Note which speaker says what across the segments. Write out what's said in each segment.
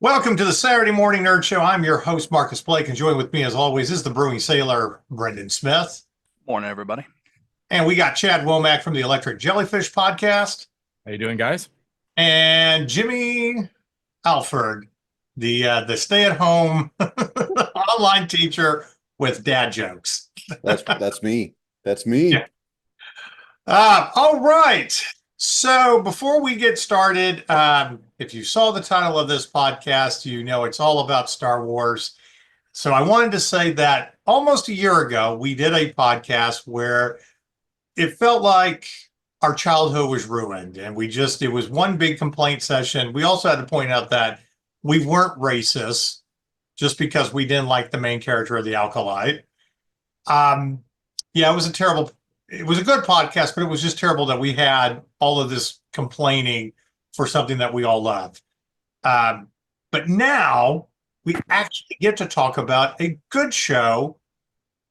Speaker 1: Welcome to the Saturday Morning Nerd Show. I'm your host, Marcus Blake, and joined with me, as always, is the brewing sailor, Brendan Smith.
Speaker 2: Morning, everybody.
Speaker 1: And we got Chad Womack from the Electric Jellyfish podcast.
Speaker 3: How you doing, guys?
Speaker 1: And Jimmy Alford, the stay-at-home online teacher with dad jokes.
Speaker 4: That's me. That's me.
Speaker 1: Yeah. All right. So before we get started, if you saw the title of this podcast, you know it's all about Star Wars. So I wanted to say that almost a year ago, we did a podcast where it felt like our childhood was ruined. And it was one big complaint session. We also had to point out that we weren't racist just because we didn't like the main character of the Acolyte. Yeah, it was a good podcast, but it was just terrible that we had all of this complaining for something that we all love. But now we actually get to talk about a good show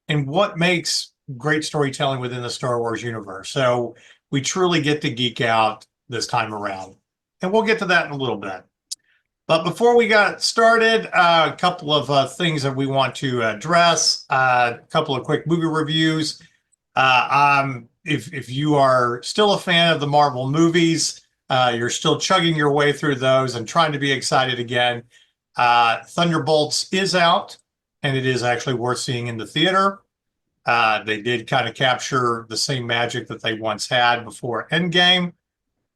Speaker 1: and what makes great storytelling within the Star Wars universe. So we truly get to geek out this time around. And we'll get to that in a little bit. But before we got started, a couple of things that we want to address, a couple of quick movie reviews. If you are still a fan of the Marvel movies, you're still chugging your way through those and trying to be excited again. Thunderbolts is out, and it is actually worth seeing in the theater. They did kind of capture the same magic that they once had before Endgame.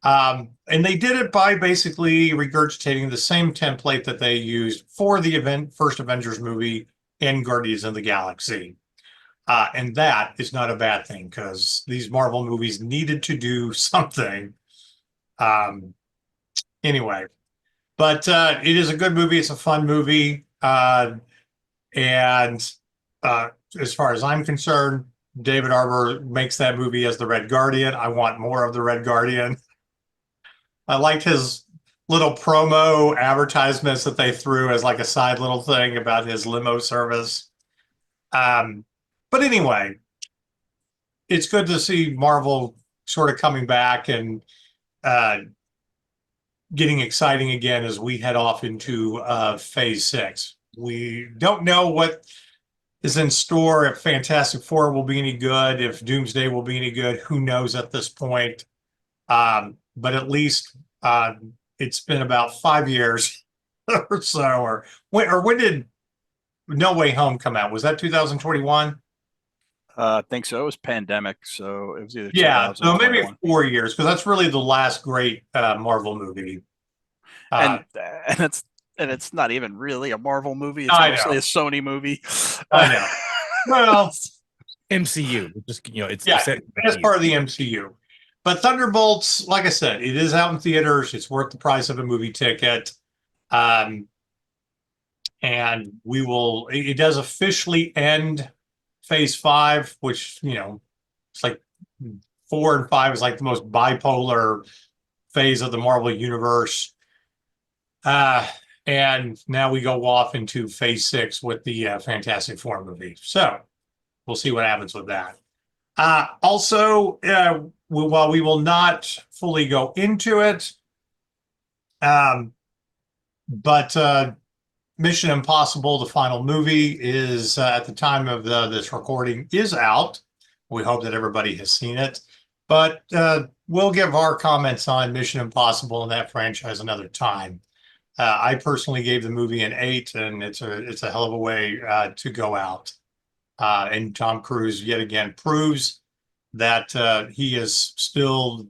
Speaker 1: And they did it by basically regurgitating the same template that they used for the first Avengers movie and Guardians of the Galaxy. And that is not a bad thing because these Marvel movies needed to do something. Anyway, but it is a good movie. It's a fun movie. And as far as I'm concerned, David Arbor makes that movie as the Red Guardian. I want more of the Red Guardian. I liked his little promo advertisements that they threw as like a side little thing about his limo service. But anyway, it's good to see Marvel sort of coming back and getting exciting again as we head off into Phase 6. We don't know what is in store, if Fantastic Four will be any good, if Doomsday will be any good. Who knows at this point? But at least it's been about 5 years or so. Or when did No Way Home come out? Was that 2021?
Speaker 2: I think so. It was pandemic, so it was either
Speaker 1: so maybe 4 years, because that's really the last great Marvel movie.
Speaker 2: And it's not even really a Marvel movie. It's mostly a Sony movie.
Speaker 1: I know. Well,
Speaker 3: MCU, it's
Speaker 1: part of the MCU. But Thunderbolts, like I said, it is out in theaters. It's worth the price of a movie ticket. And it does officially end Phase 5, which, it's like 4 and 5 is like the most bipolar phase of the Marvel universe. And now we go off into Phase 6 with the Fantastic Four movie. So we'll see what happens with that. Also, while we will not fully go into it, but Mission Impossible, the final movie, is at the time of this recording is out. We hope that everybody has seen it, but we'll give our comments on Mission Impossible and that franchise another time. I personally gave the movie an 8, and it's a hell of a way to go out. And Tom Cruise yet again proves that he is still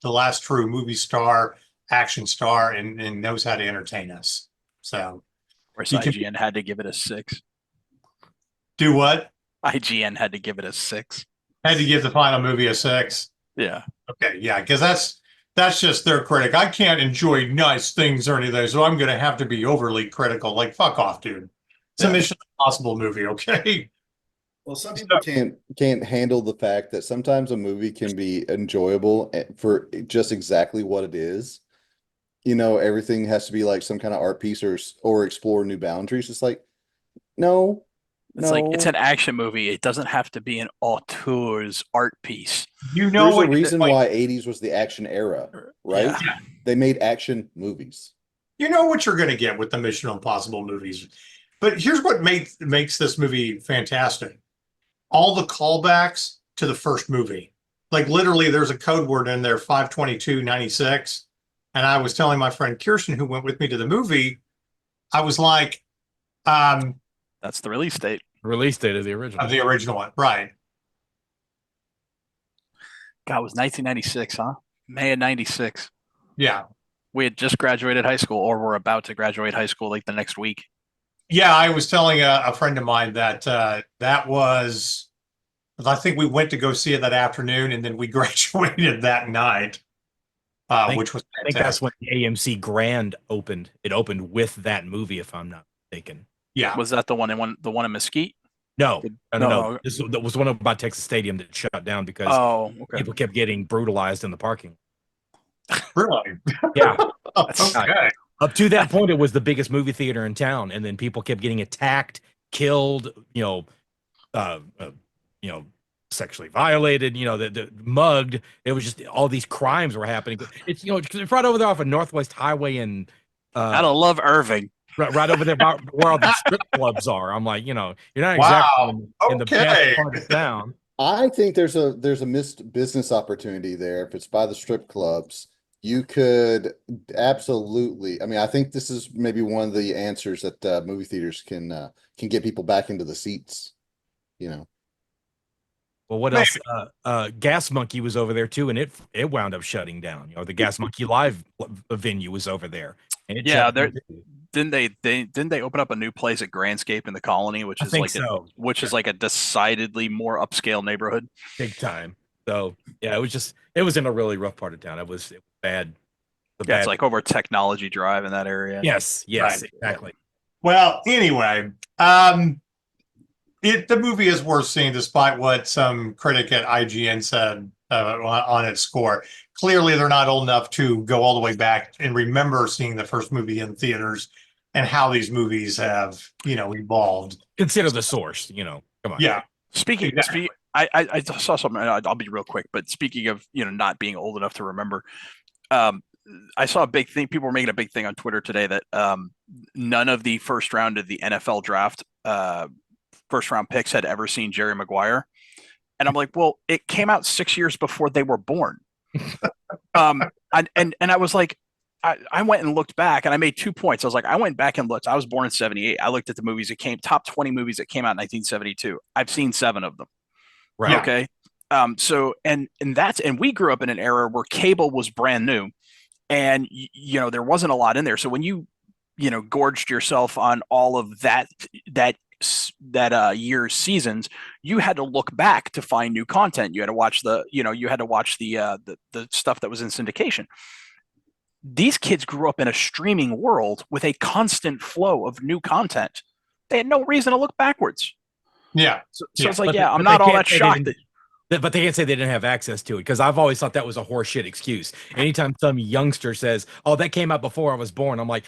Speaker 1: the last true movie star, action star, and knows how to entertain us. So.
Speaker 2: Of course, IGN had to give it a 6.
Speaker 1: Do what?
Speaker 2: IGN had to give it a 6.
Speaker 1: Had to give the final movie a 6.
Speaker 2: Yeah.
Speaker 1: Okay, yeah, because that's just their critic. I can't enjoy nice things or anything, so I'm going to have to be overly critical. Like, fuck off, dude. It's a Mission Impossible movie, okay?
Speaker 4: Well, some people can't handle the fact that sometimes a movie can be enjoyable for just exactly what it is. Everything has to be like some kind of art piece or explore new boundaries. It's like, no.
Speaker 2: Like it's an action movie. It doesn't have to be an auteur's art piece.
Speaker 4: There's a reason why 80s was the action era, right?
Speaker 1: Yeah.
Speaker 4: They made action movies.
Speaker 1: You know what you're going to get with the Mission Impossible movies. But here's what makes this movie fantastic. All the callbacks to the first movie. Like literally there's a code word in there, 52296. And I was telling my friend Kirsten, who went with me to the movie, I was like,
Speaker 2: that's the release date.
Speaker 3: Release date of the original.
Speaker 1: Of the original one, right.
Speaker 2: God, it was 1996, huh? May of 96.
Speaker 1: Yeah.
Speaker 2: We had just graduated high school, or we're about to graduate high school like the next week.
Speaker 1: Yeah, I was telling a friend of mine that that was, I think we went to go see it that afternoon, and then we graduated that night, which was fantastic.
Speaker 3: I think that's when the AMC Grand opened. It opened with that movie, if I'm not mistaken.
Speaker 1: Yeah.
Speaker 2: Was that the one in Mesquite?
Speaker 3: No. This was the one about Texas Stadium that shut down because people kept getting brutalized in the parking.
Speaker 1: Really?
Speaker 3: Yeah.
Speaker 1: Okay.
Speaker 3: Up to that point, it was the biggest movie theater in town, and then people kept getting attacked, killed, sexually violated, the mugged. It was just all these crimes were happening. It's it's right over there off of Northwest Highway and
Speaker 2: I don't love Irving.
Speaker 3: Right over there where all the strip clubs are. I'm like, you're not exactly in the best part of town.
Speaker 4: I think there's a missed business opportunity there. If it's by the strip clubs, you could absolutely. I mean, I think this is maybe one of the answers that movie theaters can get people back into the seats.
Speaker 3: Well, what else? Gas Monkey was over there too, and it wound up shutting down. The Gas Monkey Live venue was over there. And
Speaker 2: didn't they open up a new place at Grandscape in the Colony, which is is like a decidedly more upscale neighborhood,
Speaker 3: big time. So yeah, it was in a really rough part of town. It was bad.
Speaker 2: It's like over Technology Drive in that area.
Speaker 3: Yes,
Speaker 1: Right.
Speaker 3: Exactly.
Speaker 1: Well, anyway, the movie is worth seeing, despite what some critic at IGN said on its score. Clearly, they're not old enough to go all the way back and remember seeing the first movie in theaters and how these movies have, evolved.
Speaker 3: Consider the source, come on.
Speaker 1: Yeah.
Speaker 2: Speaking, I saw something. I'll be real quick. But speaking of, not being old enough to remember, I saw a big thing. People were making a big thing on Twitter today that none of the first round of the NFL draft first round picks had ever seen Jerry Maguire. And I'm like, well, it came out 6 years before they were born. And I was like, I went and looked back, and I made 2 points. I was like, I went back and looked. I was born in 78. I looked at the movies top 20 movies that came out in 1972. I've seen 7 of them.
Speaker 3: Right.
Speaker 2: Okay. So and we grew up in an era where cable was brand new, and there wasn't a lot in there. So when you gorged yourself on all of that year's seasons, you had to look back to find new content. You had to watch the stuff that was in syndication. These kids grew up in a streaming world with a constant flow of new content. They had no reason to look backwards.
Speaker 1: Yeah.
Speaker 2: So it's like, I'm not all that shocked.
Speaker 3: But they can't say they didn't have access to it, because I've always thought that was a horseshit excuse. Anytime some youngster says, "Oh, that came out before I was born," I'm like,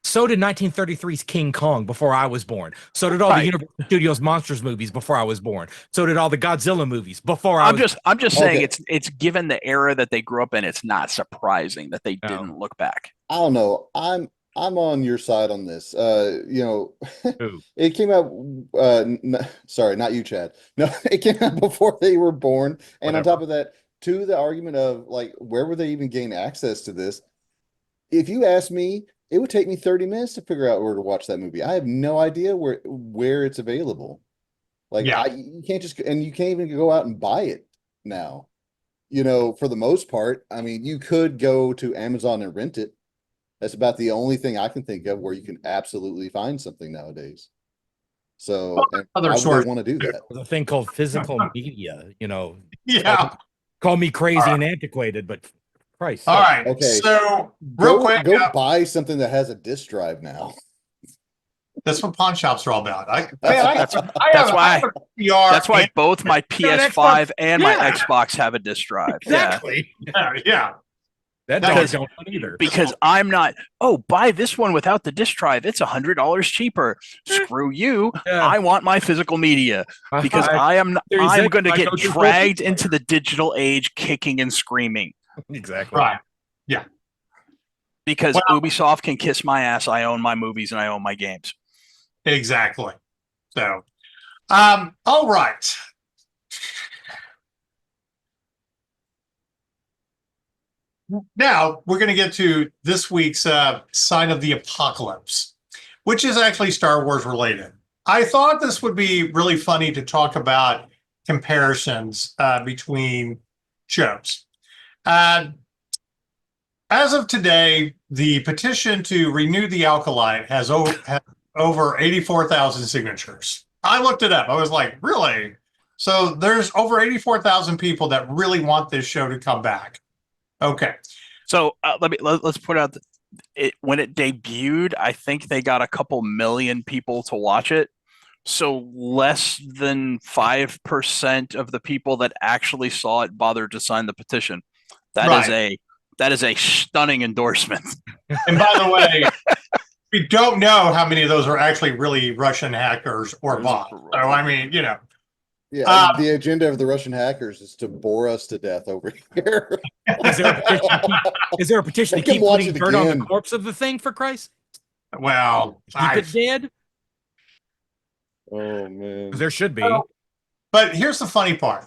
Speaker 3: so did 1933's King Kong before I was born. So did all the Universal Studios Monsters movies before I was born. So did all the Godzilla movies before I was.
Speaker 2: I'm just saying it's given the era that they grew up in, it's not surprising that they didn't look back.
Speaker 4: I don't know. I'm on your side on this. It came out. Sorry, not you, Chad. No, it came out before they were born. And on top of that, to the argument of like, where would they even gain access to this? If you ask me, it would take me 30 minutes to figure out where to watch that movie. I have no idea where it's available. Like, you can't you can't even go out and buy it now. For the most part, I mean, you could go to Amazon and rent it. That's about the only thing I can think of where you can absolutely find something nowadays. So
Speaker 1: other source
Speaker 4: want to do that.
Speaker 3: There's a thing called physical media,
Speaker 1: Yeah.
Speaker 3: Call me crazy and antiquated, but Christ.
Speaker 1: All right.
Speaker 4: Okay.
Speaker 1: So real quick,
Speaker 4: go buy something that has a disc drive now.
Speaker 1: That's what pawn shops are all about.
Speaker 2: That's why both my PS5 and my Xbox have a disc drive.
Speaker 3: Exactly.
Speaker 1: Yeah.
Speaker 3: That don't either.
Speaker 2: Because I'm not, buy this one without the disc drive. It's $100 cheaper. Screw you.
Speaker 3: Yeah.
Speaker 2: I want my physical media because I'm going to get dragged into the digital age kicking and screaming.
Speaker 3: Exactly.
Speaker 1: Right. Yeah.
Speaker 2: Because
Speaker 1: Well-
Speaker 2: Ubisoft can kiss my ass. I own my movies and I own my games.
Speaker 1: Exactly. So, all right. Now we're going to get to this week's Sign of the Apocalypse, which is actually Star Wars related. I thought this would be really funny to talk about comparisons between shows. As of today, the petition to renew the Acolyte has over 84,000 signatures. I looked it up. I was like, really? So there's over 84,000 people that really want this show to come back. Okay.
Speaker 2: So let's put out it when it debuted. I think they got a couple million people to watch it. So less than 5% of the people that actually saw it bothered to sign the petition. That is a stunning endorsement.
Speaker 1: And by the way, we don't know how many of those are actually really Russian hackers or bots. So I mean, you know.
Speaker 4: Yeah, the agenda of the Russian hackers is to bore us to death over here.
Speaker 3: Is there a petition to keep putting dirt on the corpse of the thing, for Christ?
Speaker 1: Well,
Speaker 3: keep it dead?
Speaker 4: Oh man.
Speaker 3: There should be.
Speaker 1: But here's the funny part.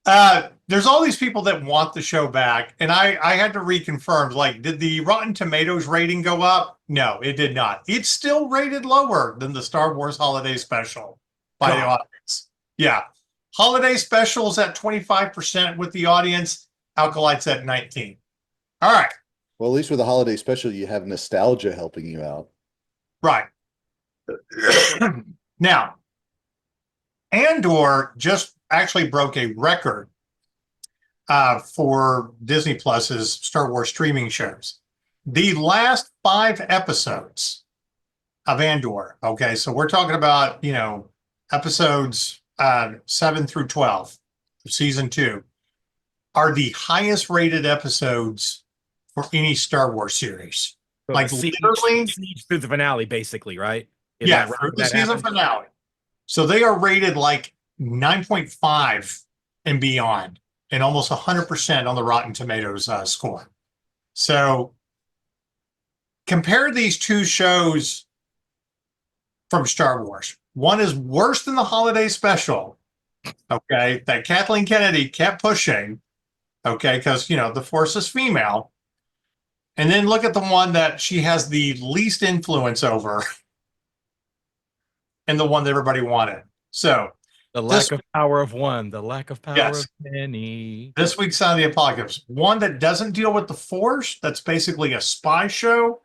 Speaker 1: There's all these people that want the show back, and I had to reconfirm, like, did the Rotten Tomatoes rating go up? No, it did not. It's still rated lower than the Star Wars Holiday Special by the audience. Yeah. Holiday Special's at 25% with the audience. Acolyte's at 19%. All right.
Speaker 4: Well, at least with the Holiday Special, you have nostalgia helping you out.
Speaker 1: Right. Now, Andor just actually broke a record for Disney Plus's Star Wars streaming shows. The last 5 episodes of Andor, okay, so we're talking about, you know, episodes 7 through 12, season 2, are the highest rated episodes for any Star Wars series.
Speaker 3: So
Speaker 1: like literally
Speaker 3: through the finale, basically, right?
Speaker 1: Yeah, through the season finale. So they are rated like 9.5 and beyond, and almost 100% on the Rotten Tomatoes score. So compare these two shows from Star Wars. One is worse than the Holiday Special, okay, that Kathleen Kennedy kept pushing, okay, because, you know, the Force is female. And then look at the one that she has the least influence over and the one that everybody wanted. So
Speaker 3: the lack of power of one, the lack of power of many.
Speaker 1: This week's Sign of the Apocalypse, one that doesn't deal with the Force, that's basically a spy show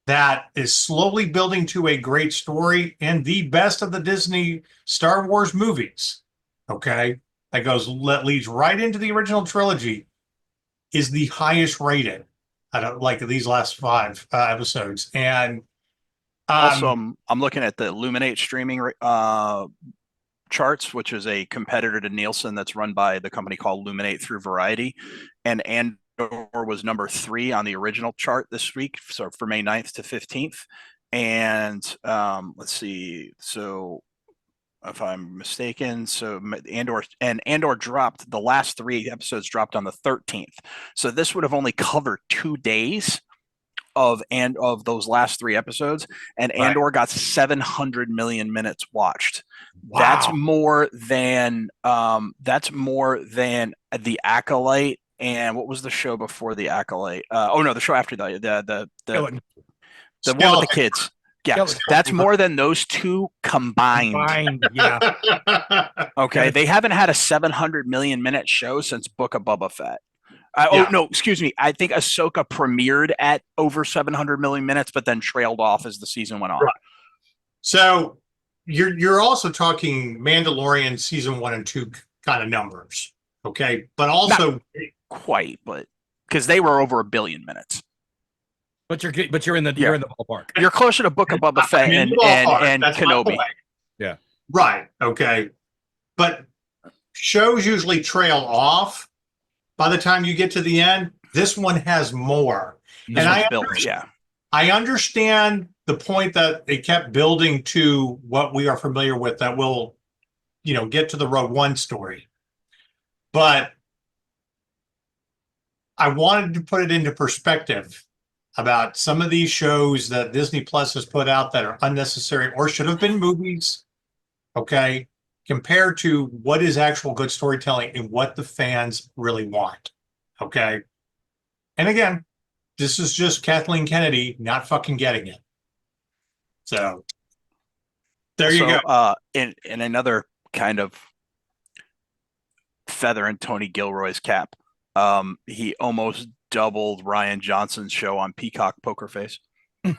Speaker 1: that is slowly building to a great story and the best of the Disney Star Wars movies. Okay, that leads right into the original trilogy, is the highest rated out of like these last 5 episodes. And
Speaker 2: also, I'm looking at the Illuminate streaming charts, which is a competitor to Nielsen that's run by the company called Illuminate through Variety, and Andor was number 3 on the original chart this week, so for May 9th to 15th. And let's see, so if I'm mistaken, so Andor dropped, the last 3 episodes dropped on the 13th, so this would have only covered 2 days of those last 3 episodes, and
Speaker 1: Right.
Speaker 2: Andor got 700 million minutes watched.
Speaker 1: Wow.
Speaker 2: That's more than the Acolyte. And what was the show before the Acolyte? The show after the one with the kids. Yeah, that's more than those 2 combined.
Speaker 3: Yeah.
Speaker 2: Okay, they haven't had a 700 million minute show since Book of Boba Fett.
Speaker 1: Yeah.
Speaker 2: Oh no, excuse me. I think Ahsoka premiered at over 700 million minutes, but then trailed off as the season went on.
Speaker 1: Right. So you're also talking Mandalorian season 1 and 2 kind of numbers, okay? But also
Speaker 2: Not quite, but because they were over 1 billion minutes.
Speaker 3: But you're in the ballpark.
Speaker 2: You're closer to Book of Boba Fett and Kenobi.
Speaker 3: Yeah.
Speaker 1: Right. Okay. But shows usually trail off by the time you get to the end. This one has more.
Speaker 2: This one's built, yeah.
Speaker 1: I understand the point that it kept building to what we are familiar with, that will, you know, get to the Rogue One story. But I wanted to put it into perspective about some of these shows that Disney Plus has put out that are unnecessary or should have been movies, okay, compared to what is actual good storytelling and what the fans really want, okay? And again, this is just Kathleen Kennedy not fucking getting it. So there you go.
Speaker 2: In another kind of feather in Tony Gilroy's cap, he almost doubled Ryan Johnson's show on Peacock, Poker Face. I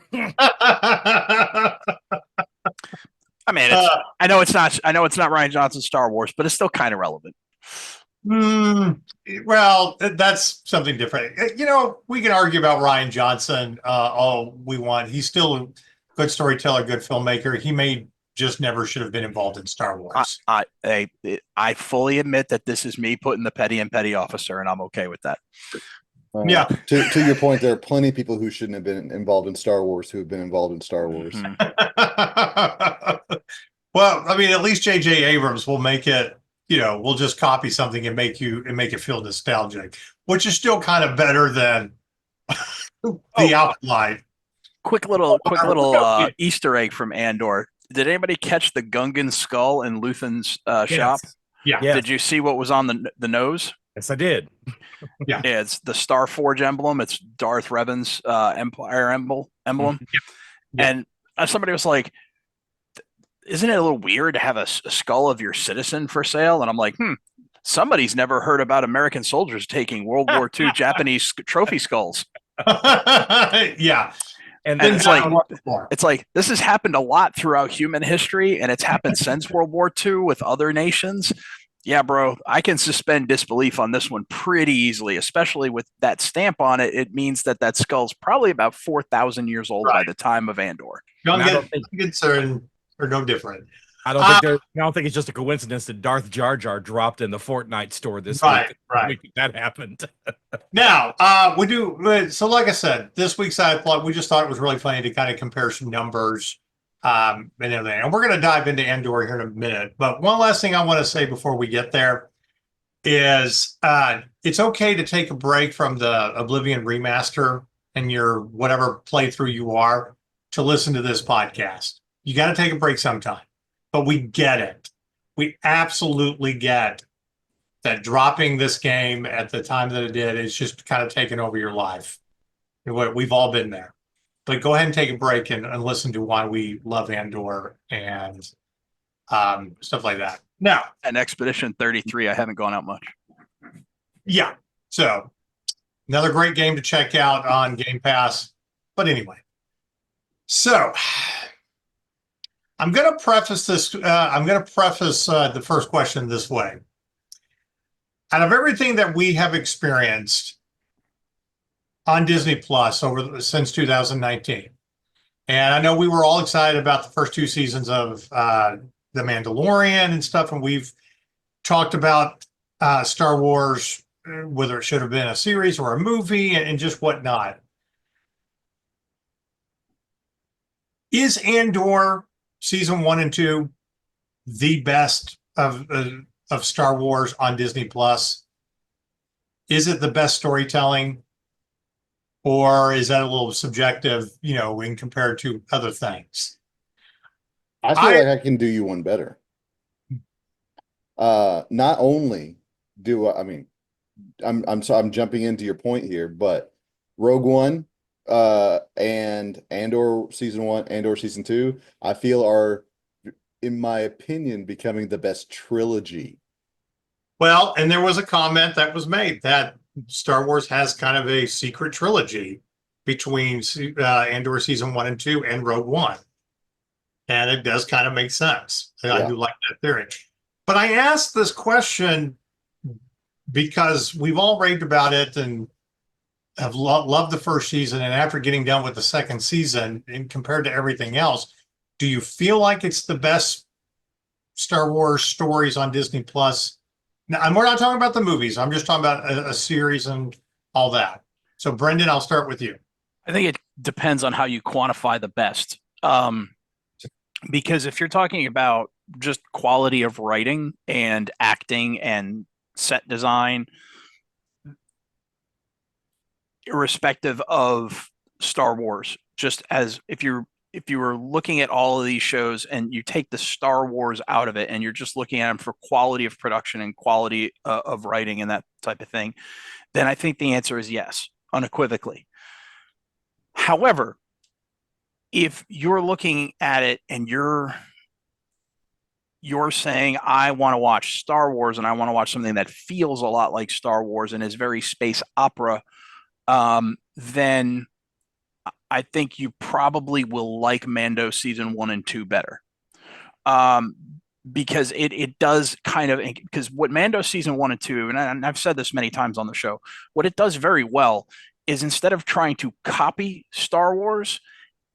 Speaker 2: mean, I know it's not Ryan Johnson's Star Wars, but it's still kind of relevant.
Speaker 1: Well, that's something different. You know, we can argue about Ryan Johnson all we want. He's still a good storyteller, good filmmaker. He may just never should have been involved in Star Wars.
Speaker 2: I fully admit that this is me putting the petty officer, and I'm okay with that.
Speaker 1: Yeah.
Speaker 4: To your point, there are plenty of people who shouldn't have been involved in Star Wars who have been involved in Star Wars.
Speaker 2: Mm-hmm.
Speaker 1: Well, I mean, at least J.J. Abrams will make it, you know, we'll just copy something and make it feel nostalgic, which is still kind of better than the Acolyte.
Speaker 2: Quick little Easter egg from Andor. Did anybody catch the Gungan skull in Luthen's shop?
Speaker 1: Yeah.
Speaker 2: Did you see what was on the nose?
Speaker 3: Yes, I did.
Speaker 1: Yeah.
Speaker 2: It's the Star Forge emblem. It's Darth Revan's Empire emblem.
Speaker 1: Yeah.
Speaker 2: And somebody was like, isn't it a little weird to have a skull of your citizen for sale? And I'm like, somebody's never heard about American soldiers taking World War II Japanese trophy skulls.
Speaker 1: Yeah.
Speaker 2: And it's like this has happened a lot throughout human history, and it's happened since World War II with other nations. Yeah, bro, I can suspend disbelief on this one pretty easily, especially with that stamp on it. It means that skull's probably about 4,000 years old by the time of Andor.
Speaker 1: Don't get concerned or no different.
Speaker 3: I don't think it's just a coincidence that Darth Jar Jar dropped in the Fortnite store this week.
Speaker 1: Right.
Speaker 3: That happened.
Speaker 1: Now, we do. So like I said, this week's side plot, we just thought it was really funny to kind of compare some numbers and everything. And we're going to dive into Andor here in a minute. But one last thing I want to say before we get there is it's okay to take a break from the Oblivion remaster and your whatever playthrough you are to listen to this podcast. You got to take a break sometime. But we get it. We absolutely get that dropping this game at the time that it did is just kind of taking over your life. We've all been there. But go ahead and take a break and listen to why we love Andor and stuff like that. Now,
Speaker 2: and Expedition 33, I haven't gone out much.
Speaker 1: Yeah. So another great game to check out on Game Pass. But anyway, so I'm going to preface this. The first question this way. Out of everything that we have experienced on Disney Plus since 2019, and I know we were all excited about the first two seasons of The Mandalorian and stuff, and we've talked about Star Wars, whether it should have been a series or a movie, and just whatnot. Is Andor season 1 and 2 the best of Star Wars on Disney Plus? Is it the best storytelling, or is that a little subjective, in compared to other things?
Speaker 4: I feel like I can do you one better. Not only I'm jumping into your point here, but Rogue One and Andor season 1, Andor season 2, I feel are, in my opinion, becoming the best trilogy.
Speaker 1: Well, and there was a comment that was made that Star Wars has kind of a secret trilogy between Andor season 1 and 2 and Rogue One. And it does kind of make sense. I do like that theory. But I asked this question because we've all raved about it and have loved the first season. And after getting done with the second season, and compared to everything else, do you feel like it's the best Star Wars stories on Disney Plus? Now, and we're not talking about the movies. I'm just talking about a series and all that. So, Brendan, I'll start with you.
Speaker 2: I think it depends on how you quantify the best. Because if you're talking about just quality of writing and acting and set design, irrespective of Star Wars, just as if you were looking at all of these shows and you take the Star Wars out of it and you're just looking at them for quality of production and quality of writing and that type of thing, then I think the answer is yes, unequivocally. However, if you're looking at it and you're saying, I want to watch Star Wars and I want to watch something that feels a lot like Star Wars and is very space opera, then I think you probably will like Mando season 1 and 2 better. Because it does kind of, because what Mando season 1 and 2, and I've said this many times on the show, what it does very well is instead of trying to copy Star Wars,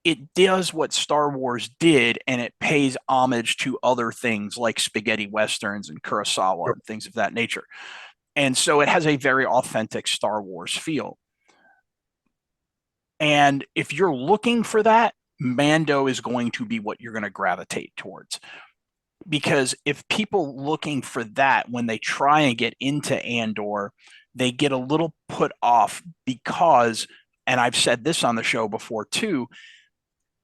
Speaker 2: it does what Star Wars did, and it pays homage to other things like spaghetti westerns and Kurosawa and things of that nature. And so it has a very authentic Star Wars feel. And if you're looking for that, Mando is going to be what you're going to gravitate towards. Because if people looking for that, when they try and get into Andor, they get a little put off because, and I've said this on the show before too,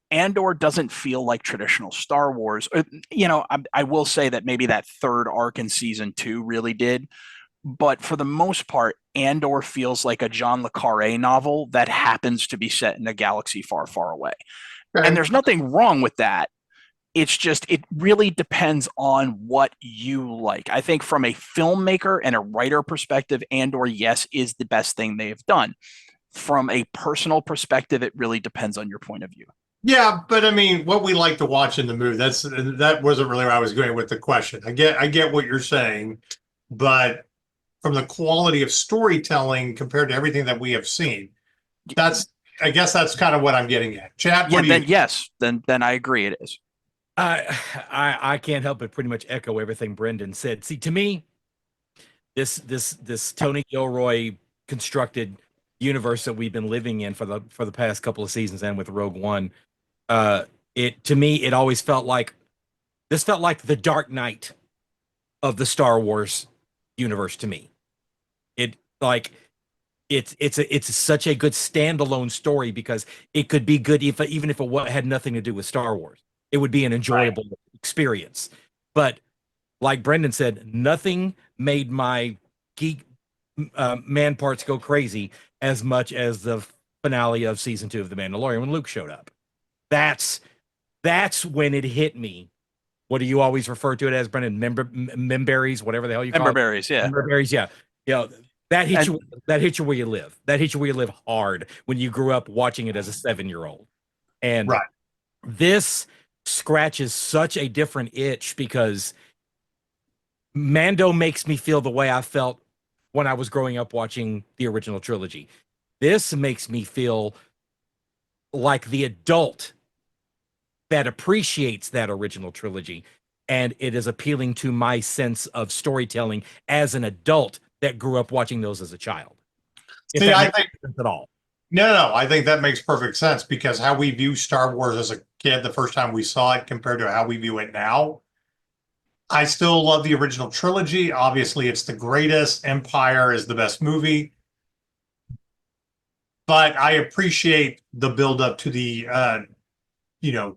Speaker 2: Andor doesn't feel like traditional Star Wars. You know, I will say that maybe that third arc in season 2 really did. But for the most part, Andor feels like a John le Carré novel that happens to be set in a galaxy far, far away.
Speaker 1: Right.
Speaker 2: And there's nothing wrong with that. It's just, it really depends on what you like. I think from a filmmaker and a writer perspective, Andor, yes, is the best thing they've done. From a personal perspective, it really depends on your point of view.
Speaker 1: Yeah, but I mean, what we like to watch in the movie, that wasn't really where I was going with the question. I get what you're saying, but from the quality of storytelling compared to everything that we have seen, I guess that's kind of what I'm getting at. Chad,
Speaker 2: yeah, then yes, then I agree it is.
Speaker 3: I can't help but pretty much echo everything Brendan said. See, to me, this Tony Gilroy constructed universe that we've been living in for the past couple of seasons and with Rogue One, to me it always felt like the Dark Knight of the Star Wars universe to me. It's such a good standalone story because it could be good even if it had nothing to do with Star Wars. It would be an enjoyable experience. But like Brendan said, nothing made my geek man parts go crazy as much as the finale of season 2 of The Mandalorian when Luke showed up. That's when it hit me. What do you always refer to it as, Brendan? Memberries, whatever the hell you call it.
Speaker 2: Memberberries, yeah.
Speaker 3: Memberberries, yeah. You know, that hits you where you live. That hits you where you live hard when you grew up watching it as a 7-year-old. And this scratches such a different itch because Mando makes me feel the way I felt when I was growing up watching the original trilogy. This makes me feel like the adult that appreciates that original trilogy, and it is appealing to my sense of storytelling as an adult that grew up watching those as a child.
Speaker 1: See, I think
Speaker 3: at all.
Speaker 1: No, I think that makes perfect sense because how we view Star Wars as a kid the first time we saw it compared to how we view it now. I still love the original trilogy. Obviously, it's the greatest. Empire is the best movie. But I appreciate the buildup to the,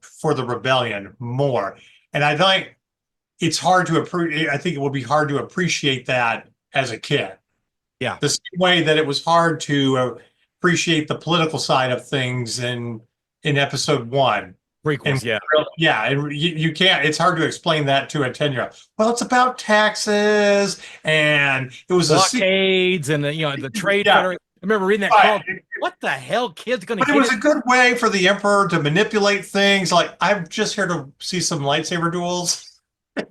Speaker 1: for the rebellion more. And I think it's hard to appreciate. I think it will be hard to appreciate that as a kid.
Speaker 3: Yeah.
Speaker 1: The same way that it was hard to appreciate the political side of things in episode 1.
Speaker 3: Prequels, yeah.
Speaker 1: Yeah, and you can't, it's hard to explain that to a 10-year-old. Well, it's about taxes and it was
Speaker 3: blockades and the trade federation. I remember reading that call. What the hell, kids going to get?
Speaker 1: But it was a good way for the Emperor to manipulate things. Like, I'm just here to see some lightsaber duels.
Speaker 3: I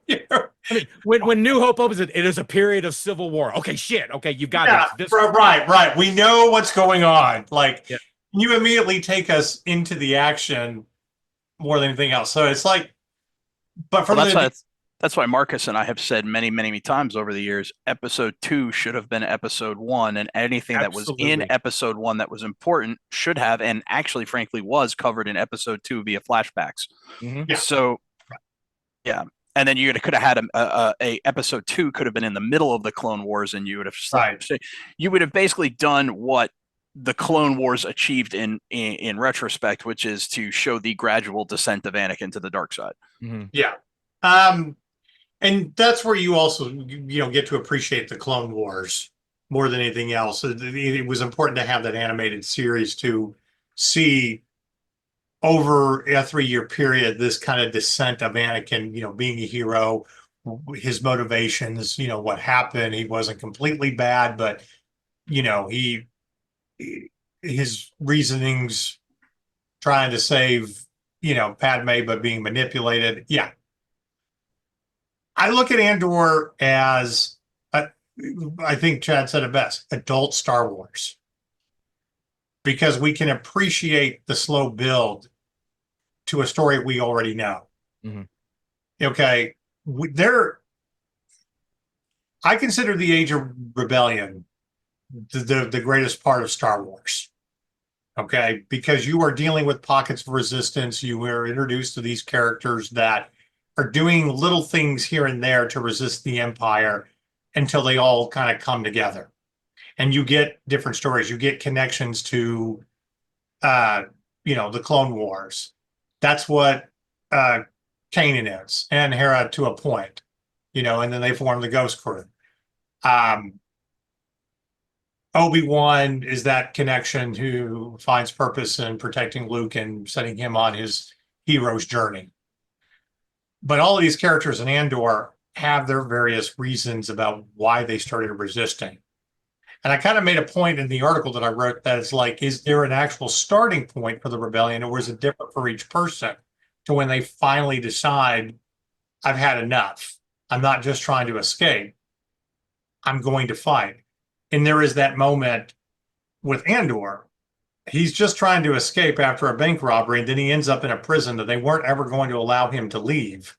Speaker 3: mean, when New Hope opens it is a period of civil war. Okay, shit. Okay, you've got this.
Speaker 1: Right. We know what's going on. Like, you immediately take us into the action more than anything else. So it's like, but for
Speaker 2: that's why Marcus and I have said many, many times over the years, episode 2 should have been episode 1, and anything that was in episode 1 that was important should have, and actually, frankly, was covered in episode 2 via flashbacks.
Speaker 3: Mm-hmm.
Speaker 1: Yeah.
Speaker 2: So, yeah. And then you could have had a episode 2 could have been in the middle of the Clone Wars, and you would have you would have basically done what the Clone Wars achieved in retrospect, which is to show the gradual descent of Anakin to the dark side.
Speaker 3: Mhm.
Speaker 1: Yeah. And that's where you also, get to appreciate the Clone Wars more than anything else. It was important to have that animated series to see over a 3-year period this kind of descent of Anakin, being a hero, his motivations, what happened. He wasn't completely bad, but he his reasonings trying to save, Padme, but being manipulated. Yeah. I look at Andor as, I think Chad said it best, adult Star Wars, because we can appreciate the slow build to a story we already know.
Speaker 3: Mhm.
Speaker 1: Okay. I consider the Age of Rebellion the greatest part of Star Wars. Okay. Because you are dealing with pockets of resistance. You are introduced to these characters that are doing little things here and there to resist the Empire until they all kind of come together. And you get different stories. You get connections to, the Clone Wars. That's what Kanan is, and Hera to a point, and then they form the Ghost Crew. Obi-Wan is that connection who finds purpose in protecting Luke and setting him on his hero's journey. But all of these characters in Andor have their various reasons about why they started resisting. And I kind of made a point in the article that I wrote that it's like, is there an actual starting point for the rebellion, or is it different for each person to when they finally decide, I've had enough. I'm not just trying to escape. I'm going to fight. And there is that moment with Andor. He's just trying to escape after a bank robbery, and then he ends up in a prison that they weren't ever going to allow him to leave,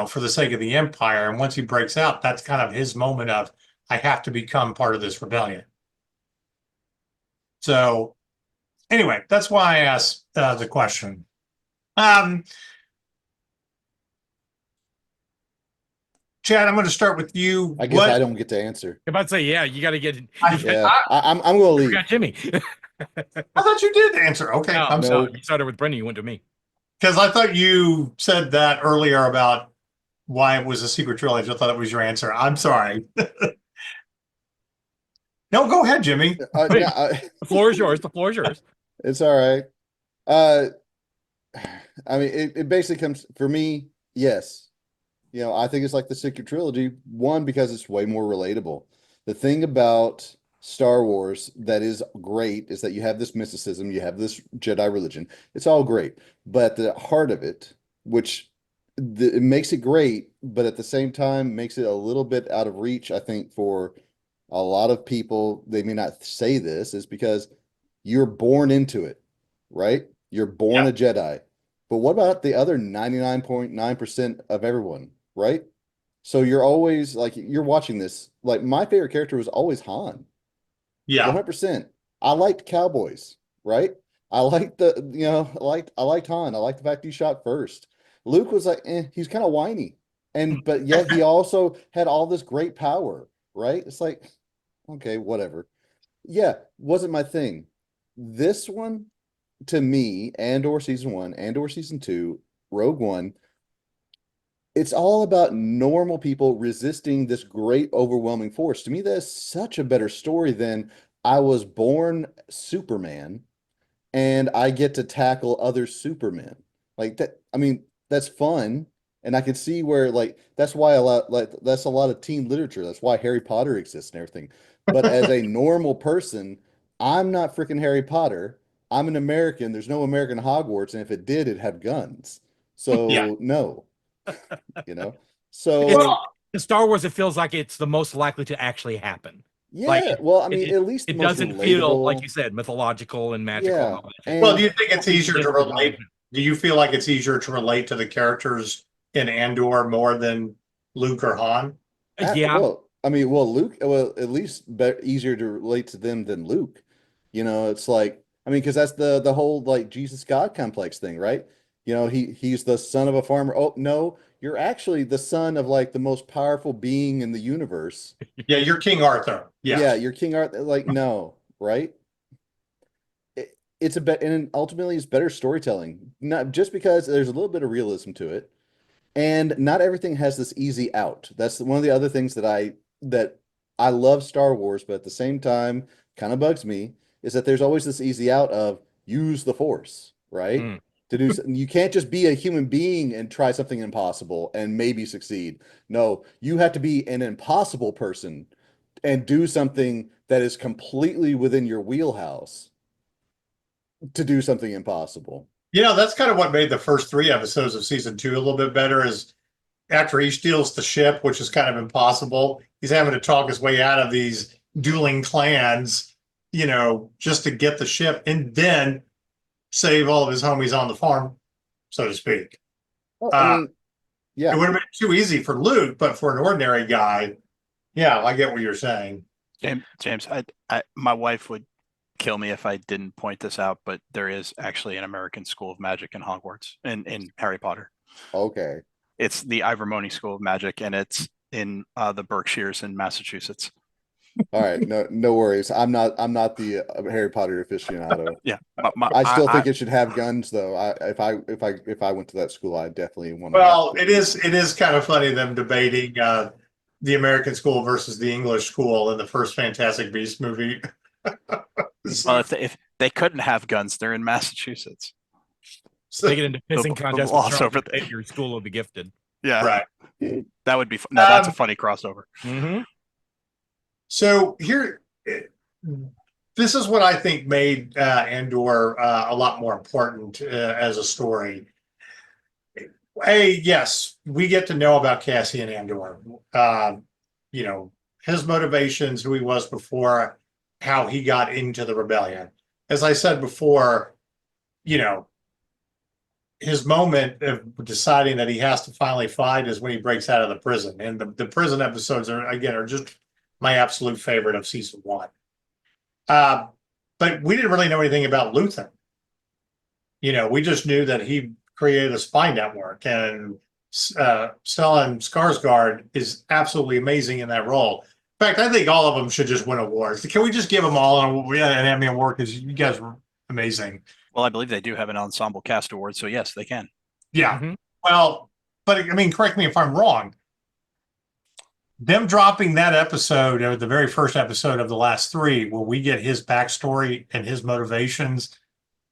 Speaker 1: for the sake of the Empire. And once he breaks out, that's kind of his moment of, I have to become part of this rebellion. So anyway, that's why I asked the question. Chad, I'm going to start with you.
Speaker 4: I guess I don't get to answer.
Speaker 3: I'm about to say, yeah, you got to get.
Speaker 4: Yeah, I'm going to leave.
Speaker 3: Got Jimmy.
Speaker 1: I thought you did answer. Okay,
Speaker 3: No,
Speaker 1: I'm
Speaker 3: no,
Speaker 1: sorry.
Speaker 3: you started with Brendan. You went to me.
Speaker 1: Because I thought you said that earlier about why it was a secret trilogy. I thought that was your answer. I'm sorry. No, go ahead, Jimmy.
Speaker 3: The floor is yours. The floor is yours.
Speaker 4: It's all right. I mean, it basically comes for me. Yes, I think it's like the secret trilogy. One, because it's way more relatable. The thing about Star Wars that is great is that you have this mysticism, you have this Jedi religion. It's all great, but the heart of it, which it makes it great, but at the same time makes it a little bit out of reach, I think, for a lot of people. They may not say this, is because you're born into it, right? You're born
Speaker 1: Yeah.
Speaker 4: a Jedi. But what about the other 99.9% of everyone, right? So you're always like, you're watching this. Like, my favorite character was always Han.
Speaker 1: Yeah.
Speaker 4: 100%. I liked cowboys, right? I liked I liked Han. I liked the fact he shot first. Luke was like, he's kind of whiny. But yet he also had all this great power, right? It's like, okay, whatever. Yeah, wasn't my thing. This one, to me, Andor season 1, Andor season 2, Rogue One, it's all about normal people resisting this great overwhelming force. To me, that's such a better story than I was born Superman and I get to tackle other Supermen. Like that, I mean, that's fun. And I can see where, like, that's why that's a lot of teen literature. That's why Harry Potter exists and everything. But as a normal person, I'm not freaking Harry Potter. I'm an American. There's no American Hogwarts, and if it did, it'd have guns.
Speaker 1: Yeah.
Speaker 4: So no, you know. So
Speaker 1: Well,
Speaker 3: In Star Wars, it feels like it's the most likely to actually happen.
Speaker 4: yeah,
Speaker 3: Like,
Speaker 4: well, I mean, at least the
Speaker 3: it
Speaker 4: most
Speaker 3: doesn't feel, like
Speaker 4: relatable.
Speaker 3: you said, mythological and magical. And
Speaker 4: Yeah,
Speaker 3: all that shit.
Speaker 1: well,
Speaker 4: and
Speaker 1: do you think it's easier to relate? Do you feel like it's easier to relate to the characters in Andor more than Luke or Han?
Speaker 3: Yeah,
Speaker 4: well, I mean, Luke, well, at least easier to relate to them than Luke. It's like, I mean, because that's the whole like Jesus God complex thing, right? He's the son of a farmer. Oh no, you're actually the son of like the most powerful being in the universe.
Speaker 1: Yeah, you're King Arthur.
Speaker 4: Yeah,
Speaker 1: Yeah.
Speaker 4: you're King Arthur. Like, no, right? it's a bet, and ultimately it's better storytelling. Not just because there's a little bit of realism to it, and not everything has this easy out. That's one of the other things that I love Star Wars, but at the same time kind of bugs me is that there's always this easy out of use the Force, right?
Speaker 3: Mm.
Speaker 4: To do you can't just be a human being and try something impossible and maybe succeed. No, you have to be an impossible person and do something that is completely within your wheelhouse to do something impossible.
Speaker 1: That's kind of what made the first 3 episodes of season 2 a little bit better is after he steals the ship, which is kind of impossible, he's having to talk his way out of these dueling clans, just to get the ship and then save all of his homies on the farm, so to speak.
Speaker 4: Well, I mean,
Speaker 1: It
Speaker 4: yeah.
Speaker 1: would have been too easy for Luke, but for an ordinary guy, yeah, I get what you're saying.
Speaker 2: James, my wife would kill me if I didn't point this out, but there is actually an American School of Magic in Hogwarts in Harry Potter.
Speaker 4: Okay.
Speaker 2: It's the Ivermony School of Magic, and it's in the Berkshires in Massachusetts.
Speaker 4: All right. No worries. I'm not the Harry Potter aficionado.
Speaker 2: Yeah,
Speaker 4: I still think it should have guns though. If I went to that school, I definitely want to.
Speaker 1: Well, it is kind of funny them debating the American school versus the English school in the first Fantastic Beasts movie.
Speaker 2: Well, if they couldn't have guns, they're in Massachusetts.
Speaker 3: They get into pissing
Speaker 2: The
Speaker 3: contests
Speaker 2: laws
Speaker 3: with
Speaker 2: over
Speaker 3: Charlie your school will be gifted.
Speaker 2: Yeah,
Speaker 1: right.
Speaker 2: that would be fun. No, that's a funny crossover.
Speaker 3: Mm-hmm.
Speaker 1: So here, this is what I think made Andor a lot more important as a story. Yes, we get to know about Cassian Andor. His motivations, who he was before, how he got into the rebellion. As I said before, his moment of deciding that he has to finally fight is when he breaks out of the prison. And the prison episodes are just my absolute favorite of season 1. But we didn't really know anything about Luthen. We just knew that he created a spy network, and Stellan Skarsgård is absolutely amazing in that role. In fact, I think all of them should just win awards. Can we just give them all an Emmy Award? Because you guys were amazing.
Speaker 2: Well, I believe they do have an ensemble cast award, so yes, they can.
Speaker 1: Yeah.
Speaker 3: Mm-hmm.
Speaker 1: Well, but I mean, correct me if I'm wrong. Them dropping that episode, or the very first episode of the last 3, where we get his backstory and his motivations,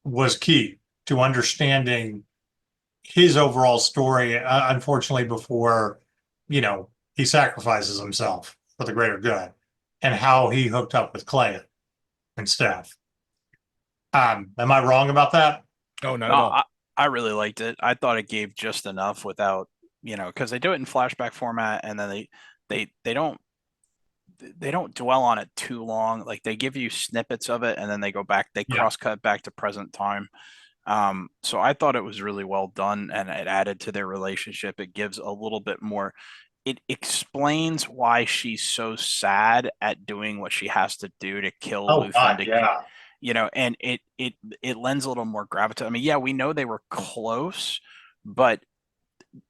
Speaker 1: was key to understanding his overall story. Unfortunately, before he sacrifices himself for the greater good, and how he hooked up with Clay and Steph. Am I wrong about that?
Speaker 3: Oh, not at all.
Speaker 2: I really liked it. I thought it gave just enough without, because they do it in flashback format, and then they don't dwell on it too long. Like, they give you snippets of it, and then they go back, they cross cut back to present time. So I thought it was really well done, and it added to their relationship. It gives a little bit more. It explains why she's so sad at doing what she has to do to kill Luthen. And it lends a little more gravitas. I mean, yeah, we know they were close, but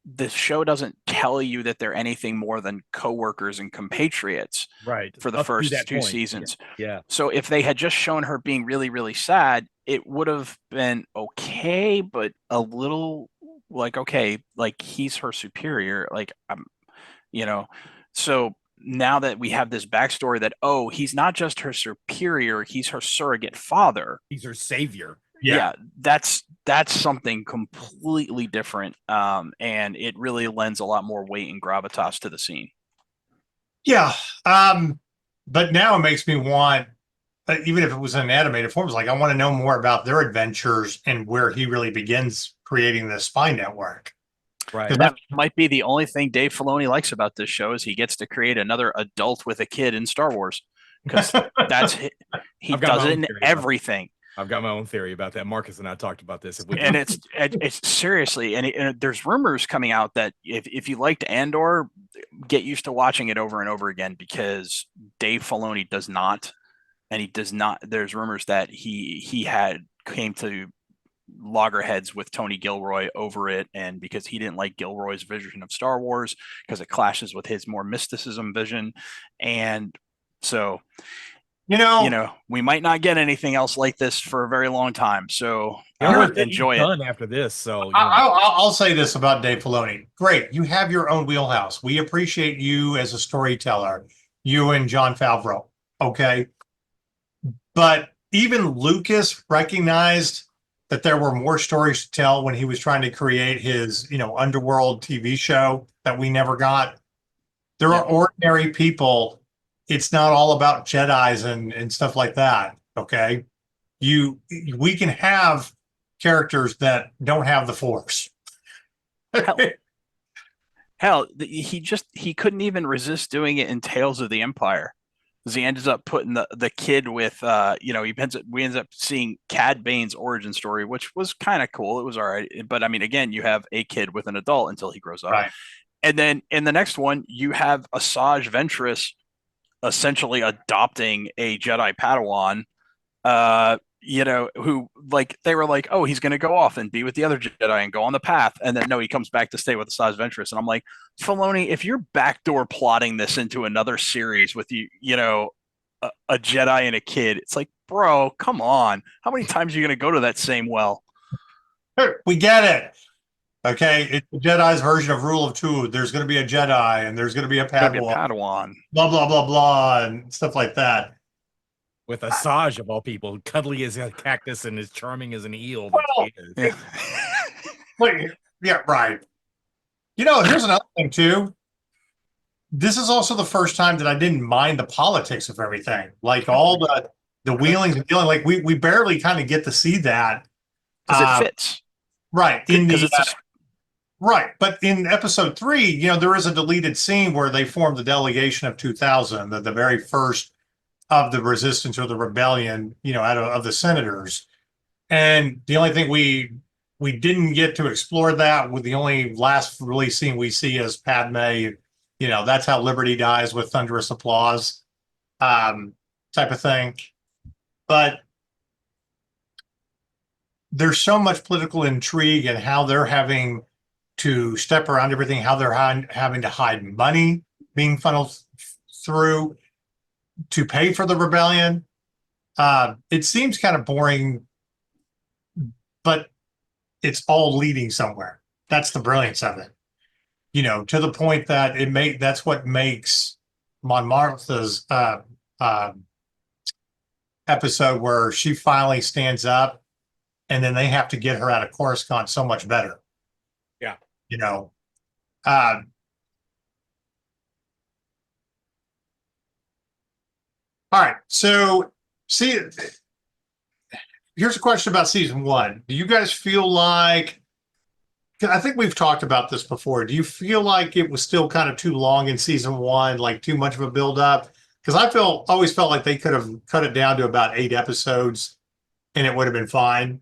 Speaker 2: the show doesn't tell you that they're anything more than coworkers and compatriots,
Speaker 3: right,
Speaker 2: for the first 2
Speaker 3: point.
Speaker 2: seasons.
Speaker 3: Yeah.
Speaker 2: So if they had just shown her being really, really sad, it would have been okay, but a little like, okay, like, he's her superior. Like, so now that we have this backstory that, he's not just her superior, he's her surrogate father.
Speaker 3: He's her savior.
Speaker 2: Yeah, that's something completely different. And it really lends a lot more weight and gravitas to the scene.
Speaker 1: Yeah. But now it makes me want, even if it was in an animated form, it's like, I want to know more about their adventures and where he really begins creating this spy network.
Speaker 3: Right.
Speaker 2: That might be the only thing Dave Filoni likes about this show, is he gets to create another adult with a kid in Star Wars, because he does it in everything.
Speaker 3: I've got my own theory about that. Marcus and I talked about this.
Speaker 2: And it's seriously, and there's rumors coming out that if you liked Andor, get used to watching it over and over again, because Dave Filoni does not, and he does not. There's rumors that he came to loggerheads with Tony Gilroy over it, and because he didn't like Gilroy's vision of Star Wars, because it clashes with his more mysticism vision, and so we might not get anything else like this for a very long time. So enjoy it.
Speaker 3: Done after this, so
Speaker 1: I'll say this about Dave Filoni. Great, you have your own wheelhouse. We appreciate you as a storyteller, you and Jon Favreau. Okay, but even Lucas recognized that there were more stories to tell when he was trying to create his, Underworld TV show that we never got. There are ordinary people. It's not all about Jedis and stuff like that. Okay, we can have characters that don't have the Force.
Speaker 2: Hell, he couldn't even resist doing it in Tales of the Empire, because he ends up putting the kid with we ends up seeing Cad Bane's origin story, which was kind of cool. It was all right, but I mean, again, you have a kid with an adult until he grows up,
Speaker 1: right?
Speaker 2: And then in the next one, you have Asajj Ventress essentially adopting a Jedi Padawan, who they were like, oh, he's going to go off and be with the other Jedi and go on the path. And then no, he comes back to stay with Asajj Ventress. And I'm like, Filoni, if you're backdoor plotting this into another series with a Jedi and a kid, it's like, bro, come on. How many times are you going to go to that same well?
Speaker 1: We get it. Okay, it's the Jedi's version of Rule of Two. There's going to be a Jedi and there's going to be a Padawan. Blah, blah, blah, blah, and stuff like that.
Speaker 3: With Asajj, of all people, cuddly as a cactus and as charming as an eel.
Speaker 1: Yeah, right. Here's another thing, too. This is also the first time that I didn't mind the politics of everything. Like all the wheelings and dealing. Like we barely kind of get to see that.
Speaker 2: Because it fits.
Speaker 1: Right. Right. But in episode 3, there is a deleted scene where they form the delegation of 2000, the very first of the resistance or the rebellion, out of the senators. And the only thing we didn't get to explore that with the only last release scene we see is Padme, that's how Liberty dies with thunderous applause, type of thing. But there's so much political intrigue and how they're having to step around everything, how they're having to hide money being funneled through to pay for the rebellion. It seems kind of boring, but it's all leading somewhere. That's the brilliance of it. To the point that that's what makes Mon Martha's episode where she finally stands up and then they have to get her out of Coruscant so much better.
Speaker 3: Yeah.
Speaker 1: All right. So, here's a question about season 1. Do you guys feel like, I think we've talked about this before. Do you feel like it was still kind of too long in season 1, like too much of a build up? Because I always felt like they could have cut it down to about 8 episodes and it would have been fine.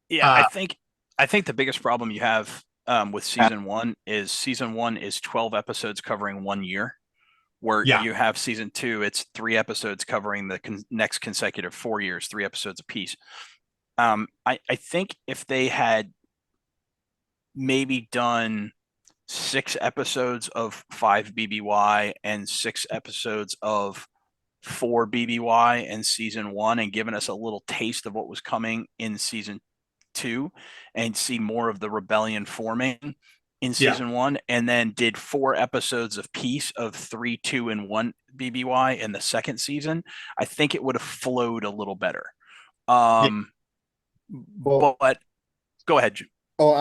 Speaker 2: Yeah, I think the biggest problem you have with season 1 is 12 episodes covering 1 year. Where you have season 2, it's 3 episodes covering the next consecutive 4 years, 3 episodes apiece. I think if they had maybe done 6 episodes of 5 BBY and 6 episodes of 4 BBY in season 1 and given us a little taste of what was coming in season 2 and see more of the rebellion forming in season 1, and then did 4 episodes of Peace of 3, 2, and 1 BBY in the second season, I think it would have flowed a little better. But go ahead, Jim.
Speaker 4: Oh,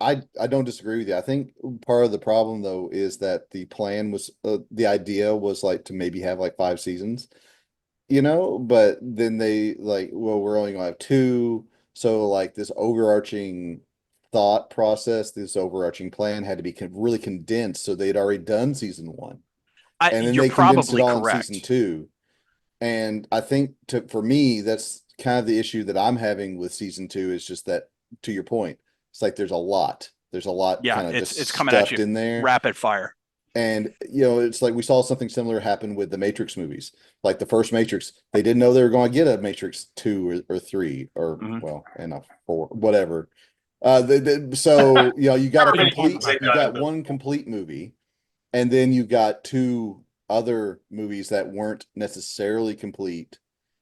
Speaker 4: I don't disagree with you. I think part of the problem though is that the plan was the idea was like to maybe have like 5 seasons, but then they we're only gonna have 2, so like this overarching thought process, this overarching plan had to be really condensed, so they'd already done season 1, and then they condensed it all in season 2. And I think for me, that's kind of the issue that I'm having with season 2 is just that, to your point, it's like there's a lot kind of
Speaker 2: it's coming at you
Speaker 4: in there,
Speaker 2: rapid fire.
Speaker 4: And it's like we saw something similar happen with the Matrix movies. Like the first Matrix, they didn't know they were going to get a Matrix 2 or 3 or and a 4, whatever. So you got one complete movie, and then you got 2 other movies that weren't necessarily complete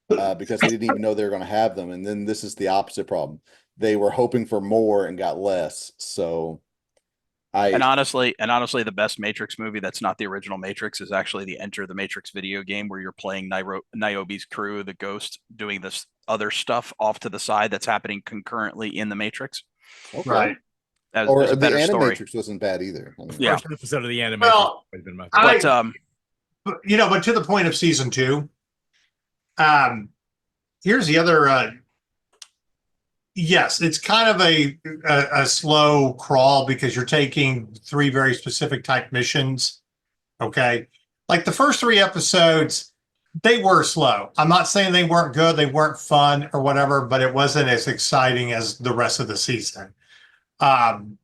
Speaker 4: because they didn't even know they were going to have them. And then this is the opposite problem. They were hoping for more and got less. So
Speaker 2: And
Speaker 4: I,
Speaker 2: honestly, the best Matrix movie that's not the original Matrix is actually the Enter the Matrix video game, where you're playing Niobe's crew, the Ghost, doing this other stuff off to the side that's happening concurrently in the Matrix.
Speaker 4: okay.
Speaker 1: Right.
Speaker 4: Or
Speaker 2: As a
Speaker 4: the
Speaker 2: better story.
Speaker 4: Animatrix wasn't bad either. I mean,
Speaker 2: Yeah.
Speaker 3: First episode of the Animatrix
Speaker 1: Well,
Speaker 3: has been my
Speaker 2: But
Speaker 1: but to the point of season 2, here's the other. Yes, it's kind of a slow crawl because you're taking 3 very specific type missions. Okay, like the first 3 episodes, they were slow. I'm not saying they weren't good, they weren't fun or whatever, but it wasn't as exciting as the rest of the season. And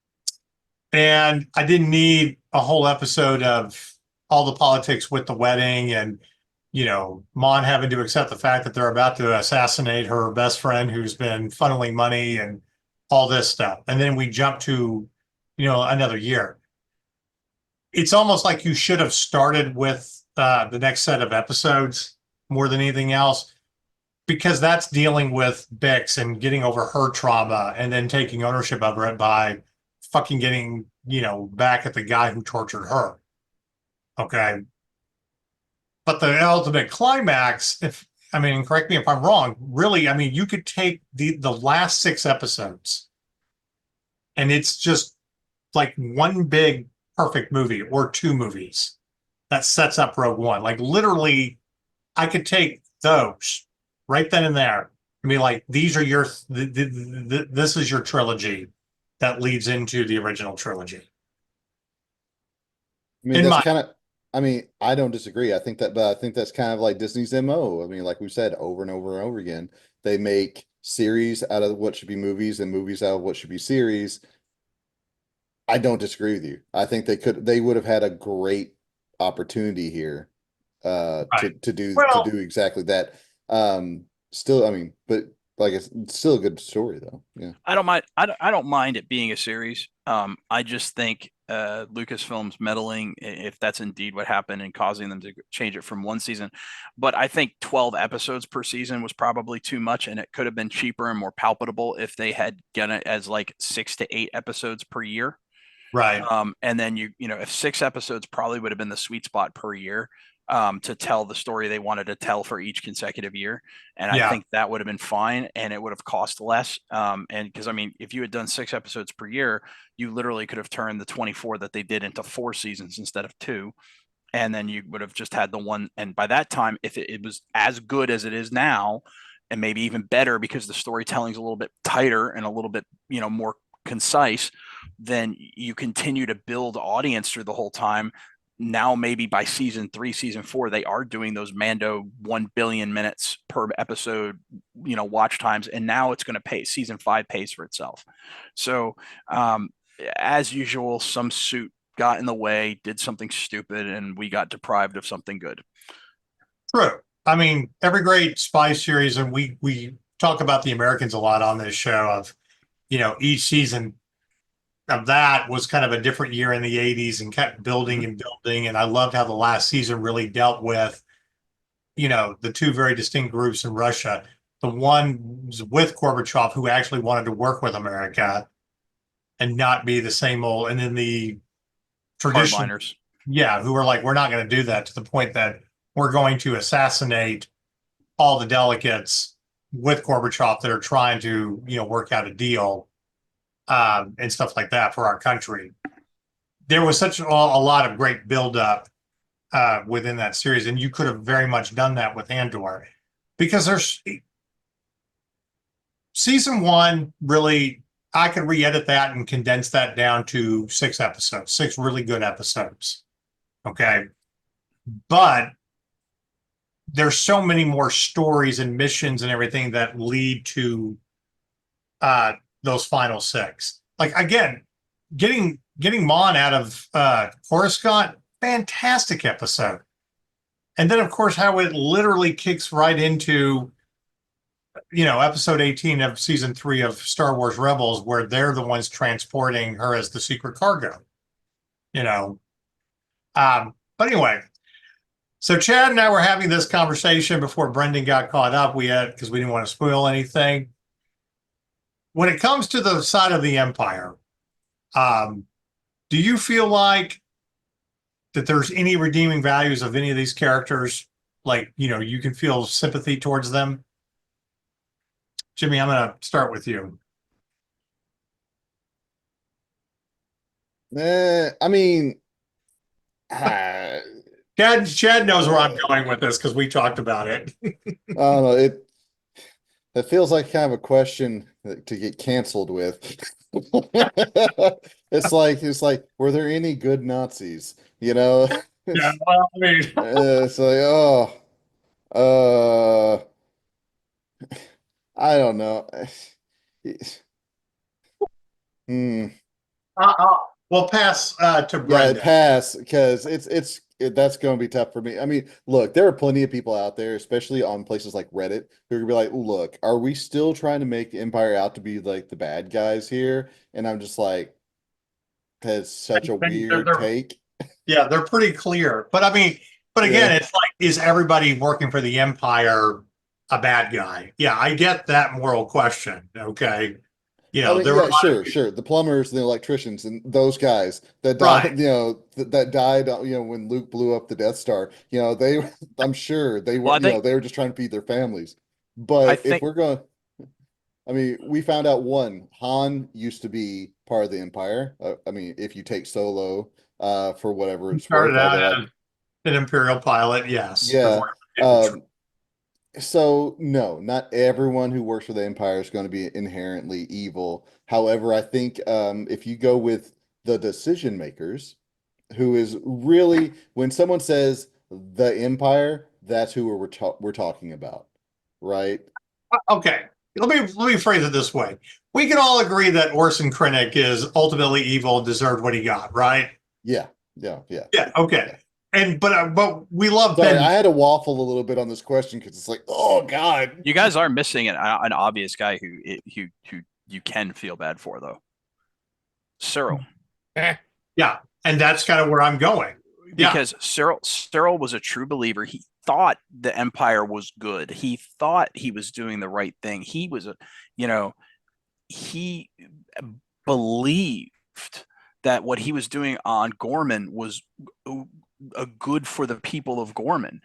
Speaker 1: I didn't need a whole episode of all the politics with the wedding and, Mon having to accept the fact that they're about to assassinate her best friend who's been funneling money and all this stuff. And then we jump to, another year. It's almost like you should have started with the next set of episodes more than anything else, because that's dealing with Bix and getting over her trauma and then taking ownership of it by fucking getting, back at the guy who tortured her. Okay. But the ultimate climax, correct me if I'm wrong, really, you could take the last 6 episodes and it's just like one big perfect movie or 2 movies that sets up Rogue One. Like literally, I could take those right then and there and be like, these are this is your trilogy that leads into the original trilogy.
Speaker 4: that's kind of, I don't disagree. I think that's kind of like Disney's MO. Like we said over and over and over again, they make series out of what should be movies and movies out of what should be series. I don't disagree with you. I think they would have had a great opportunity here
Speaker 1: Right.
Speaker 4: to do exactly that. Still, but like it's still a good story though. Yeah.
Speaker 2: I don't mind. I don't mind it being a series. I just think Lucasfilm's meddling, if that's indeed what happened, and causing them to change it from 1 season. But I think 12 episodes per season was probably too much, and it could have been cheaper and more palpable if they had done it as like 6 to 8 episodes per year.
Speaker 1: Right.
Speaker 2: And then if 6 episodes probably would have been the sweet spot per year. To tell the story they wanted to tell for each consecutive year. And I think that would have been fine, and it would have cost less. And because, if you had done 6 episodes per year, you literally could have turned the 24 that they did into 4 seasons instead of 2. And then you would have just had the one. And by that time, if it was as good as it is now, and maybe even better because the storytelling is a little bit tighter and a little bit, more concise, then you continue to build audience through the whole time. Now maybe by season 3, season 4, they are doing those Mando 1 billion minutes per episode, watch times, and now it's going to pay. Season 5 pays for itself. So as usual, some suit got in the way, did something stupid, and we got deprived of something good.
Speaker 1: True. Every great spy series, and we talk about the Americans a lot on this show, of each season of that was kind of a different year in the 80s and kept building and building. And I loved how the last season really dealt with, the 2 very distinct groups in Russia. The one was with Gorbachev, who actually wanted to work with America and not be the same old, and then the traditional,
Speaker 2: Hardliners.
Speaker 1: who were like, we're not going to do that, to the point that we're going to assassinate all the delegates with Gorbachev that are trying to, work out a deal. And stuff like that for our country. There was such a lot of great buildup within that series, and you could have very much done that with Andor, because there's season 1 really, I could re-edit that and condense that down to 6 episodes, 6 really good episodes. Okay, but there's so many more stories and missions and everything that lead to those final 6. Like, again, getting Mon out of Coruscant, fantastic episode. And then, of course, how it literally kicks right into, episode 18 of season 3 of Star Wars Rebels, where they're the ones transporting her as the secret cargo. But anyway, So Chad and I were having this conversation before Brendan got caught up. Because we didn't want to spoil anything. When it comes to the side of the Empire, do you feel like that there's any redeeming values of any of these characters? Like, you can feel sympathy towards them. Jimmy, I'm going to start with you.
Speaker 4: I mean, I
Speaker 1: Chad knows where I'm going with this because we talked about it.
Speaker 4: don't know. It feels like kind of a question to get canceled with. It's like, were there any good Nazis?
Speaker 1: Yeah, well, I mean,
Speaker 4: It's like, oh, uh, I don't know. Hmm.
Speaker 1: we'll pass to
Speaker 4: Yeah,
Speaker 1: Brendan.
Speaker 4: pass because that's going to be tough for me. I mean, look, there are plenty of people out there, especially on places like Reddit, who are gonna be like, "Look, are we still trying to make Empire out to be like the bad guys here?" And I'm just like, "That's such a weird take."
Speaker 1: Yeah, they're pretty clear. But I mean, but again,
Speaker 4: Yeah.
Speaker 1: it's like, is everybody working for the Empire a bad guy? Yeah, I get that moral question. Okay.
Speaker 4: I mean,
Speaker 1: There were a
Speaker 4: yeah,
Speaker 1: lot of
Speaker 4: sure. The plumbers, the electricians, and those guys that
Speaker 1: right.
Speaker 4: died, that died, when Luke blew up the Death Star, I'm sure they
Speaker 2: Well,
Speaker 4: were,
Speaker 2: I think
Speaker 4: they were just trying to feed their families.
Speaker 2: I
Speaker 4: But if
Speaker 2: think
Speaker 4: we're going, I mean, we found out Han used to be part of the Empire. I mean, if you take Solo, for whatever
Speaker 1: He
Speaker 4: it's worth,
Speaker 1: started out
Speaker 4: although
Speaker 1: as an Imperial pilot, yes,
Speaker 4: yeah.
Speaker 1: before he became a
Speaker 4: Um, So no, not everyone who works for the Empire is going to be inherently evil. However, I think if you go with the decision makers, who is really when someone says the Empire, that's who we're talking about, right?
Speaker 1: Okay, let me phrase it this way. We can all agree that Orson Krennic is ultimately evil and deserved what he got, right?
Speaker 4: Yeah, yeah, yeah,
Speaker 1: Yeah.
Speaker 4: yeah.
Speaker 1: Okay. But we love
Speaker 4: Sorry,
Speaker 1: Ben.
Speaker 4: I had to waffle a little bit on this question because it's like, oh God.
Speaker 2: you guys are missing an obvious guy who you can feel bad for though. Cyril.
Speaker 1: Yeah, and that's kind of where I'm going. Yeah.
Speaker 2: Because Cyril was a true believer. He thought the Empire was good. He thought he was doing the right thing. He was he believed that what he was doing on Gorman was a good for the people of Gorman.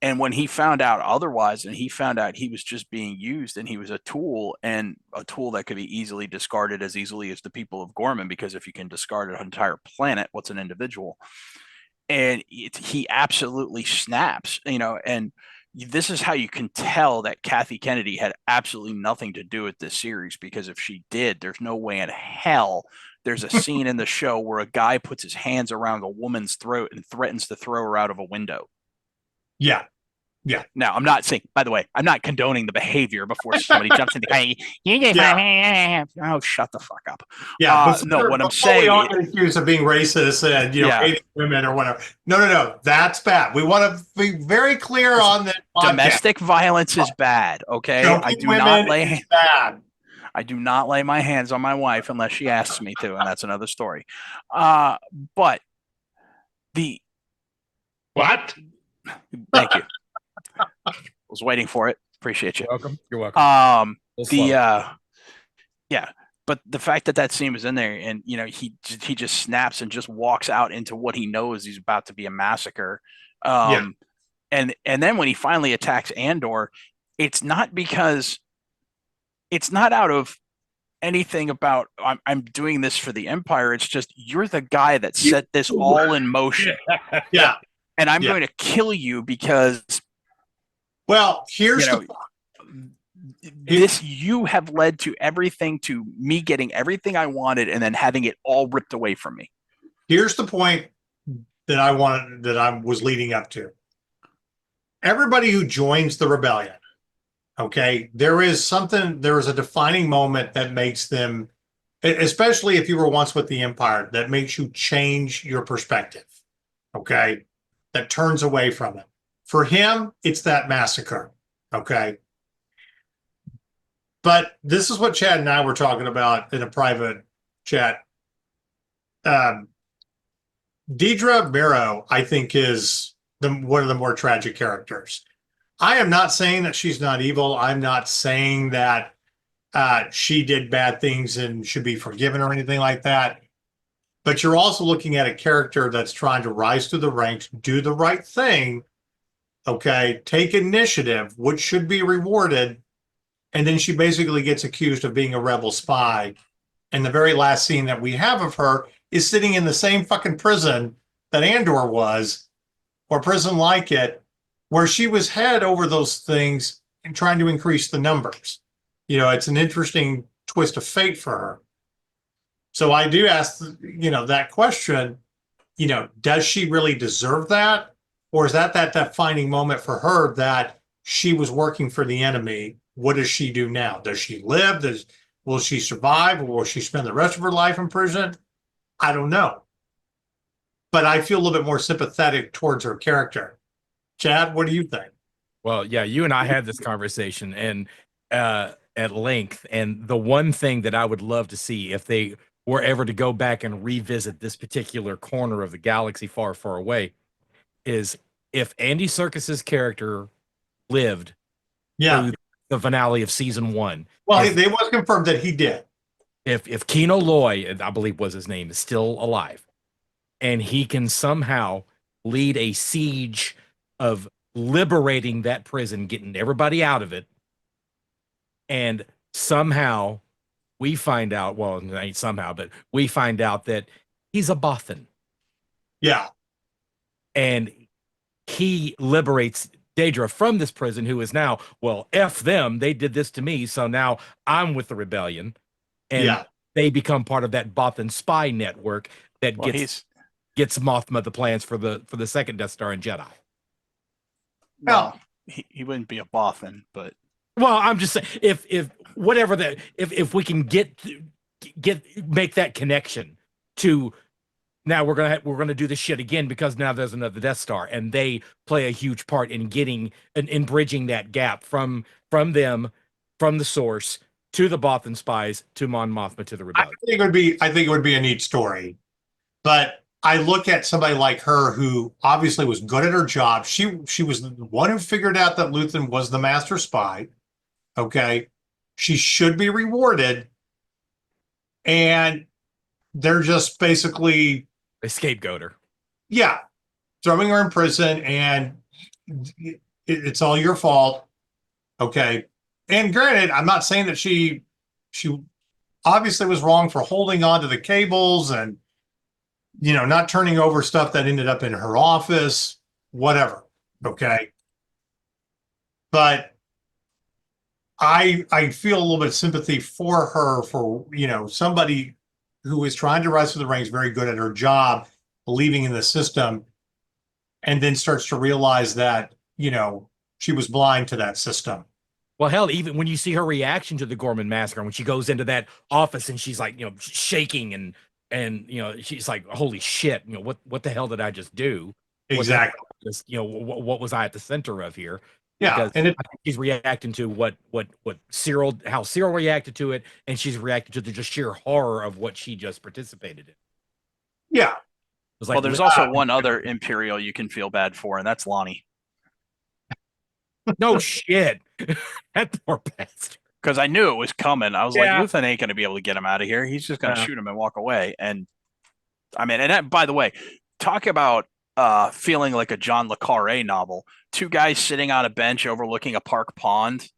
Speaker 2: And when he found out otherwise, and he found out he was just being used and he was a tool, and a tool that could be easily discarded as easily as the people of Gorman, because if you can discard an entire planet, what's an individual? And he absolutely snaps, and this is how you can tell that Kathy Kennedy had absolutely nothing to do with this series, because if she did, there's no way in hell there's a scene in the show where a guy puts his hands around a woman's throat and threatens to throw her out of a window.
Speaker 1: Yeah. Yeah.
Speaker 2: Now, I'm not saying, by the way, I'm not condoning the behavior before somebody jumps in the car.
Speaker 1: Yeah.
Speaker 2: Oh, shut the fuck up.
Speaker 1: Yeah.
Speaker 2: No, what I'm
Speaker 1: Before we
Speaker 2: saying,
Speaker 1: all get accused of being racist and hating women or whatever. No. That's bad. We want to be very clear on that.
Speaker 2: Domestic violence is bad. Okay.
Speaker 1: I do not lay bad.
Speaker 2: I do not lay my hands on my wife unless she asks me to, and that's another story. But the
Speaker 1: what?
Speaker 2: Thank you. Was waiting for it. Appreciate you.
Speaker 3: You're welcome.
Speaker 2: Yeah, but the fact that scene was in there, and he just snaps and just walks out into what he knows he's about to be a massacre. And then when he finally attacks Andor, it's not out of anything about I'm doing this for the Empire. It's just you're the guy that set this all in motion.
Speaker 1: Yeah.
Speaker 2: And I'm going to kill you because
Speaker 1: here's
Speaker 2: you have led to everything, to me getting everything I wanted and then having it all ripped away from me.
Speaker 1: Here's the point that I was leading up to. Everybody who joins the rebellion, okay, there is a defining moment that makes them, especially if you were once with the Empire, that makes you change your perspective. Okay. That turns away from it. For him, it's that massacre. Okay. But this is what Chad and I were talking about in a private chat. Deidre Barrow, I think, is one of the more tragic characters. I am not saying that she's not evil. I'm not saying that she did bad things and should be forgiven or anything like that. But you're also looking at a character that's trying to rise through the ranks, do the right thing, okay, take initiative, which should be rewarded. And then she basically gets accused of being a rebel spy. And the very last scene that we have of her is sitting in the same fucking prison that Andor was, or prison like it, where she was head over those things and trying to increase the numbers. It's an interesting twist of fate for her. So I do ask, that question, does she really deserve that? Or is that defining moment for her that she was working for the enemy? What does she do now? Does she live? Will she survive? Or will she spend the rest of her life in prison? I don't know. But I feel a little bit more sympathetic towards her character. Chad, what do you think?
Speaker 3: Well, yeah, you and I had this conversation and at length. And the one thing that I would love to see if they were ever to go back and revisit this particular corner of the galaxy far, far away is if Andy Serkis's character lived through the finale of season 1.
Speaker 1: Well, it was confirmed that he did.
Speaker 3: If Kino Loy, I believe was his name, is still alive, and he can somehow lead a siege of liberating that prison, getting everybody out of it, and somehow we find out, well, it ain't somehow, but we find out that he's a Bothan.
Speaker 1: Yeah.
Speaker 3: And he liberates Daedra from this prison, who is now, well, F them, they did this to me, so now I'm with the rebellion. And they become part of that Bothan spy network that gets Mothma the plans for the second Death Star in Jedi.
Speaker 2: Well, he wouldn't be a Bothan, but
Speaker 3: I'm just saying if whatever that if we can make that connection to now we're gonna do this shit again because now there's another Death Star and they play a huge part in getting in bridging that gap from them, from the source to the Bothan spies to Mon Mothma to the rebellion.
Speaker 1: I think it would be a neat story, but I look at somebody like her who obviously was good at her job. She was the one who figured out that Luthen was the master spy. Okay, she should be rewarded, and they're just basically
Speaker 3: a scapegoat her.
Speaker 1: Yeah, throwing her in prison, and it's all your fault. Okay, and granted, I'm not saying that she obviously was wrong for holding on to the cables and not turning over stuff that ended up in her office, whatever. Okay, but I feel a little bit of sympathy for her for somebody who is trying to rise through the ranks, very good at her job, believing in the system, and then starts to realize that she was blind to that system.
Speaker 3: Well, hell, even when you see her reaction to the Gorman massacre, when she goes into that office and she's like, shaking and she's like, holy shit, what the hell did I just do?
Speaker 1: Exactly.
Speaker 3: What was I at the center of here?
Speaker 1: Yeah,
Speaker 3: because
Speaker 1: and
Speaker 3: I think she's reacting to how Cyril reacted to it, and she's reacting to the just sheer horror of what she just participated in.
Speaker 1: Yeah.
Speaker 2: Well, there's also one other Imperial you can feel bad for, and that's Lonnie.
Speaker 3: No shit. That poor bastard.
Speaker 2: Because I knew it was coming. I was like, Luthen ain't going to be able to get him out of here. He's just going to shoot him and walk away. And I mean, and that, by the way, talk about feeling like a John le Carré novel. Two guys sitting on a bench overlooking a park pond.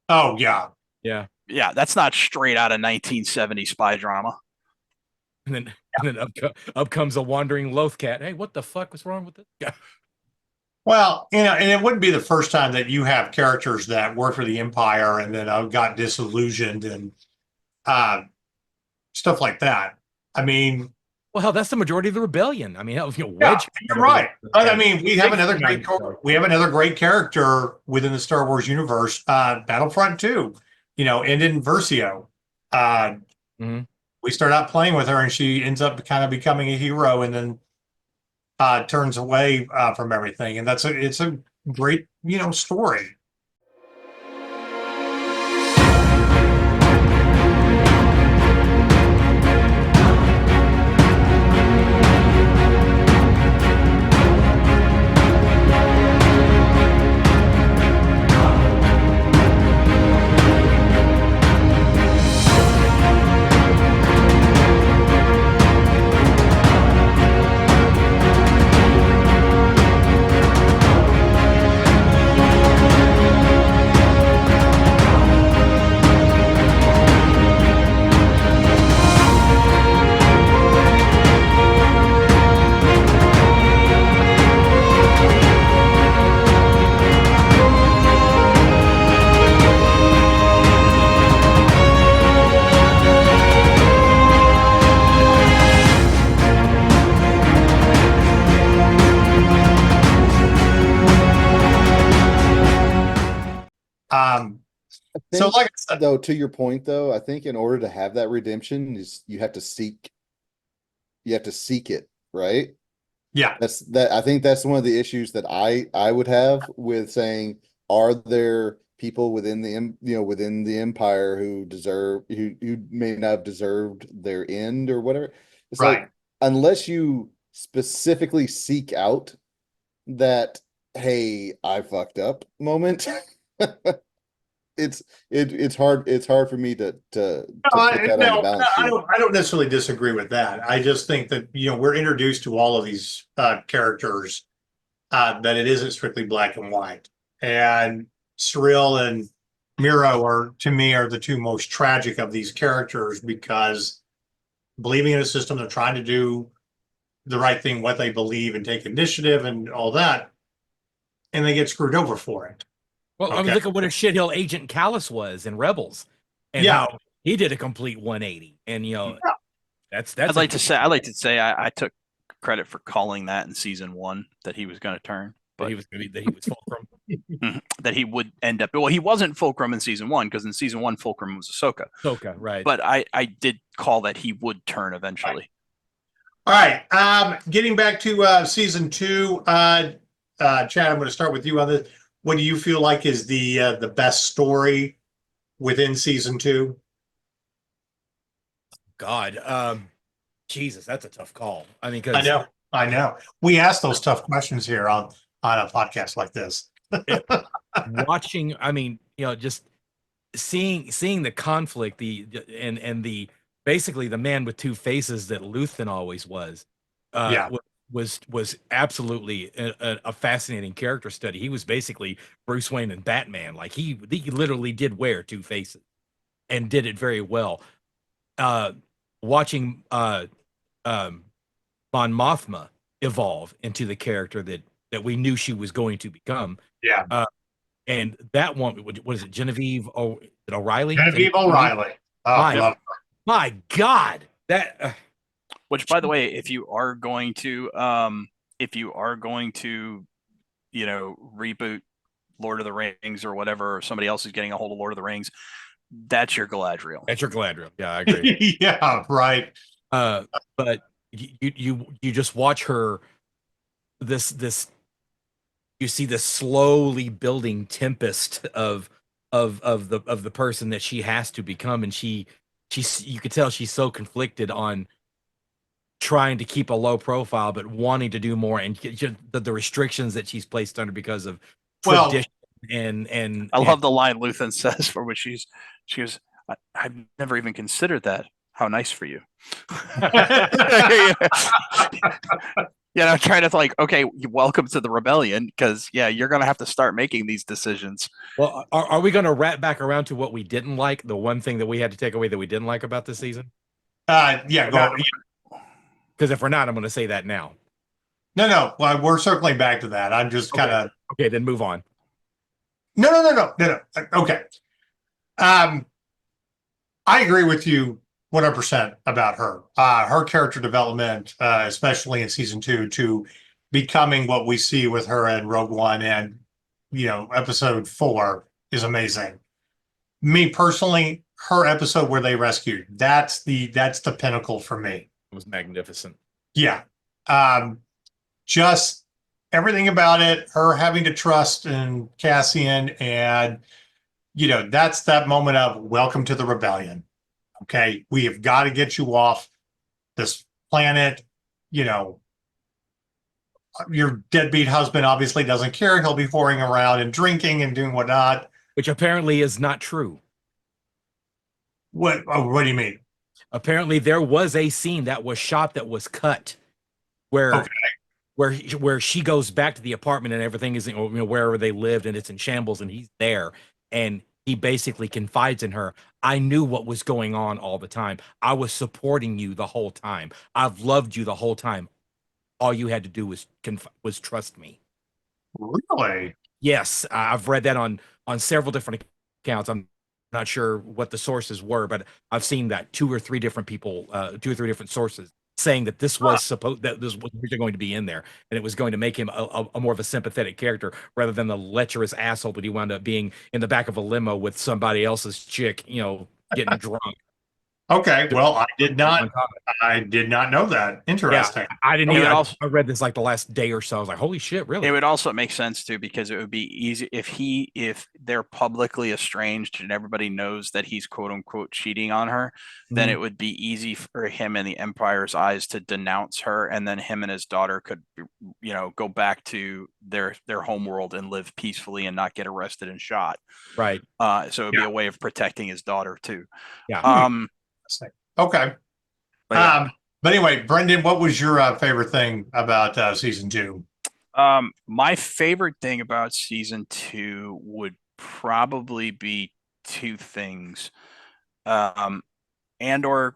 Speaker 1: Oh, yeah.
Speaker 3: Yeah.
Speaker 2: Yeah, that's not straight out of 1970 spy drama.
Speaker 3: And then up comes a wandering Lothcat. Hey, what the fuck was wrong with this guy?
Speaker 1: Well, and it wouldn't be the first time that you have characters that work for the Empire and then got disillusioned and stuff like that. I mean,
Speaker 3: well, hell, that's the majority of the rebellion. I mean, Wedge.
Speaker 1: You're right. But I mean, we have another great character within the Star Wars universe, Battlefront 2. Ended Versio. We start out playing with her, and she ends up kind of becoming a hero, and then turns away from everything, and it's a great story. So
Speaker 4: think,
Speaker 1: like I said,
Speaker 4: though, to your point, though, I think in order to have that redemption, is you have to seek it, right?
Speaker 1: yeah,
Speaker 4: I think that's one of the issues that I would have with saying, are there people within within the empire who who may not have deserved their end or whatever. It's
Speaker 1: right.
Speaker 4: like, unless you specifically seek out that, hey, I fucked up moment, it's hard for me to put that on the
Speaker 1: No,
Speaker 4: balance sheet.
Speaker 1: I don't necessarily disagree with that. I just think that, we're introduced to all of these characters, that it isn't strictly black and white. And Cyril and Miro are, to me, are the two most tragic of these characters, because believing in a system, they're trying to do the right thing, what they believe, and take initiative and all that, and they get screwed over for it.
Speaker 3: Well, I mean,
Speaker 1: Okay.
Speaker 3: look at what a shitheel Agent Callus was in Rebels, and
Speaker 1: Yeah.
Speaker 3: how he did a complete 180. And that's
Speaker 2: I'd like to say I took credit for calling that in season 1 that he was going to turn,
Speaker 3: that
Speaker 2: but
Speaker 3: he was Fulcrum.
Speaker 2: that he would end up. Well, he wasn't Fulcrum in season 1, because in season 1 Fulcrum was Ahsoka.
Speaker 3: Ahsoka, right?
Speaker 2: But I did call that he would turn eventually.
Speaker 1: All right. Getting back to season 2, Chad, I'm going to start with you on this. What do you feel like is the best story within season 2?
Speaker 3: God, Jesus, that's a tough call. I mean, because
Speaker 1: I know. We ask those tough questions here on a podcast like this.
Speaker 3: watching, I mean, just seeing the conflict, the basically the man with two faces that Luthen always was,
Speaker 1: Yeah.
Speaker 3: was absolutely a fascinating character study. He was basically Bruce Wayne and Batman. Like he literally did wear two faces and did it very well. Watching Mon Mothma evolve into the character that we knew she was going to become.
Speaker 1: Yeah.
Speaker 3: And that one, what is it, Genevieve O'Reilly?
Speaker 1: Genevieve O'Reilly. Oh,
Speaker 3: my God, that.
Speaker 2: Which, by the way, if you are going to reboot Lord of the Rings or whatever, or somebody else is getting a hold of Lord of the Rings, that's your Galadriel.
Speaker 3: That's your Galadriel. Yeah, I agree.
Speaker 1: Yeah, right.
Speaker 3: But you just watch her. This you see this slowly building tempest of the person that she has to become, and you could tell she's so conflicted on trying to keep a low profile but wanting to do more, and the restrictions that she's placed under because of tradition. And
Speaker 2: I love the line Luthen says, for which she goes, I've never even considered that. How nice for you. Trying to like, okay, welcome to the rebellion, because you're gonna have to start making these decisions.
Speaker 3: Well, are we gonna wrap back around to what we didn't like? The one thing that we had to take away that we didn't like about this season?
Speaker 1: Go.
Speaker 3: Because if we're not, I'm gonna say that now.
Speaker 1: No. Well, we're circling back to that. I'm just kind of
Speaker 3: okay. Then move on.
Speaker 1: No. Okay. I agree with you 100% about her. Her character development, especially in season 2, to becoming what we see with her in Rogue One and episode 4 is amazing. Me personally, her episode where they rescued, that's the pinnacle for me.
Speaker 3: It was magnificent.
Speaker 1: Yeah. Just everything about it, her having to trust in Cassian, and that's that moment of welcome to the rebellion. Okay, we have got to get you off this planet. Your deadbeat husband obviously doesn't care. He'll be whoring around and drinking and doing whatnot.
Speaker 3: Which apparently is not true.
Speaker 1: What do you mean?
Speaker 3: Apparently there was a scene that was shot that was cut where she goes back to the apartment and everything is wherever they lived, and it's in shambles, and he's there, and he basically confides in her. I knew what was going on all the time. I was supporting you the whole time. I've loved you the whole time. All you had to do was trust me.
Speaker 1: Really?
Speaker 3: Yes, I've read that on several different accounts. I'm not sure what the sources were, but I've seen that two or three different sources saying that this was supposed that this was going to be in there, and it was going to make him a more of a sympathetic character rather than the lecherous asshole that he wound up being in the back of a limo with somebody else's chick, getting drunk.
Speaker 1: Okay, well, I did not
Speaker 3: On top of it.
Speaker 1: I did not know that.
Speaker 3: Yeah,
Speaker 1: Interesting.
Speaker 3: I didn't
Speaker 2: It
Speaker 3: even.
Speaker 2: would also-
Speaker 3: I read this like the last day or so. I was like, "Holy shit, really?"
Speaker 2: It would also make sense too, because it would be easy if they're publicly estranged and everybody knows that he's quote unquote cheating on her, then
Speaker 3: Mhm.
Speaker 2: it would be easy for him in the Empire's eyes to denounce her, and then him and his daughter could, go back to their home world and live peacefully and not get arrested and shot.
Speaker 3: Right.
Speaker 2: So it would be a way of protecting his daughter too.
Speaker 3: Yeah.
Speaker 1: Okay.
Speaker 2: But yeah.
Speaker 1: But anyway, Brendan, what was your favorite thing about season 2?
Speaker 2: My favorite thing about season 2 would probably be two things. Andor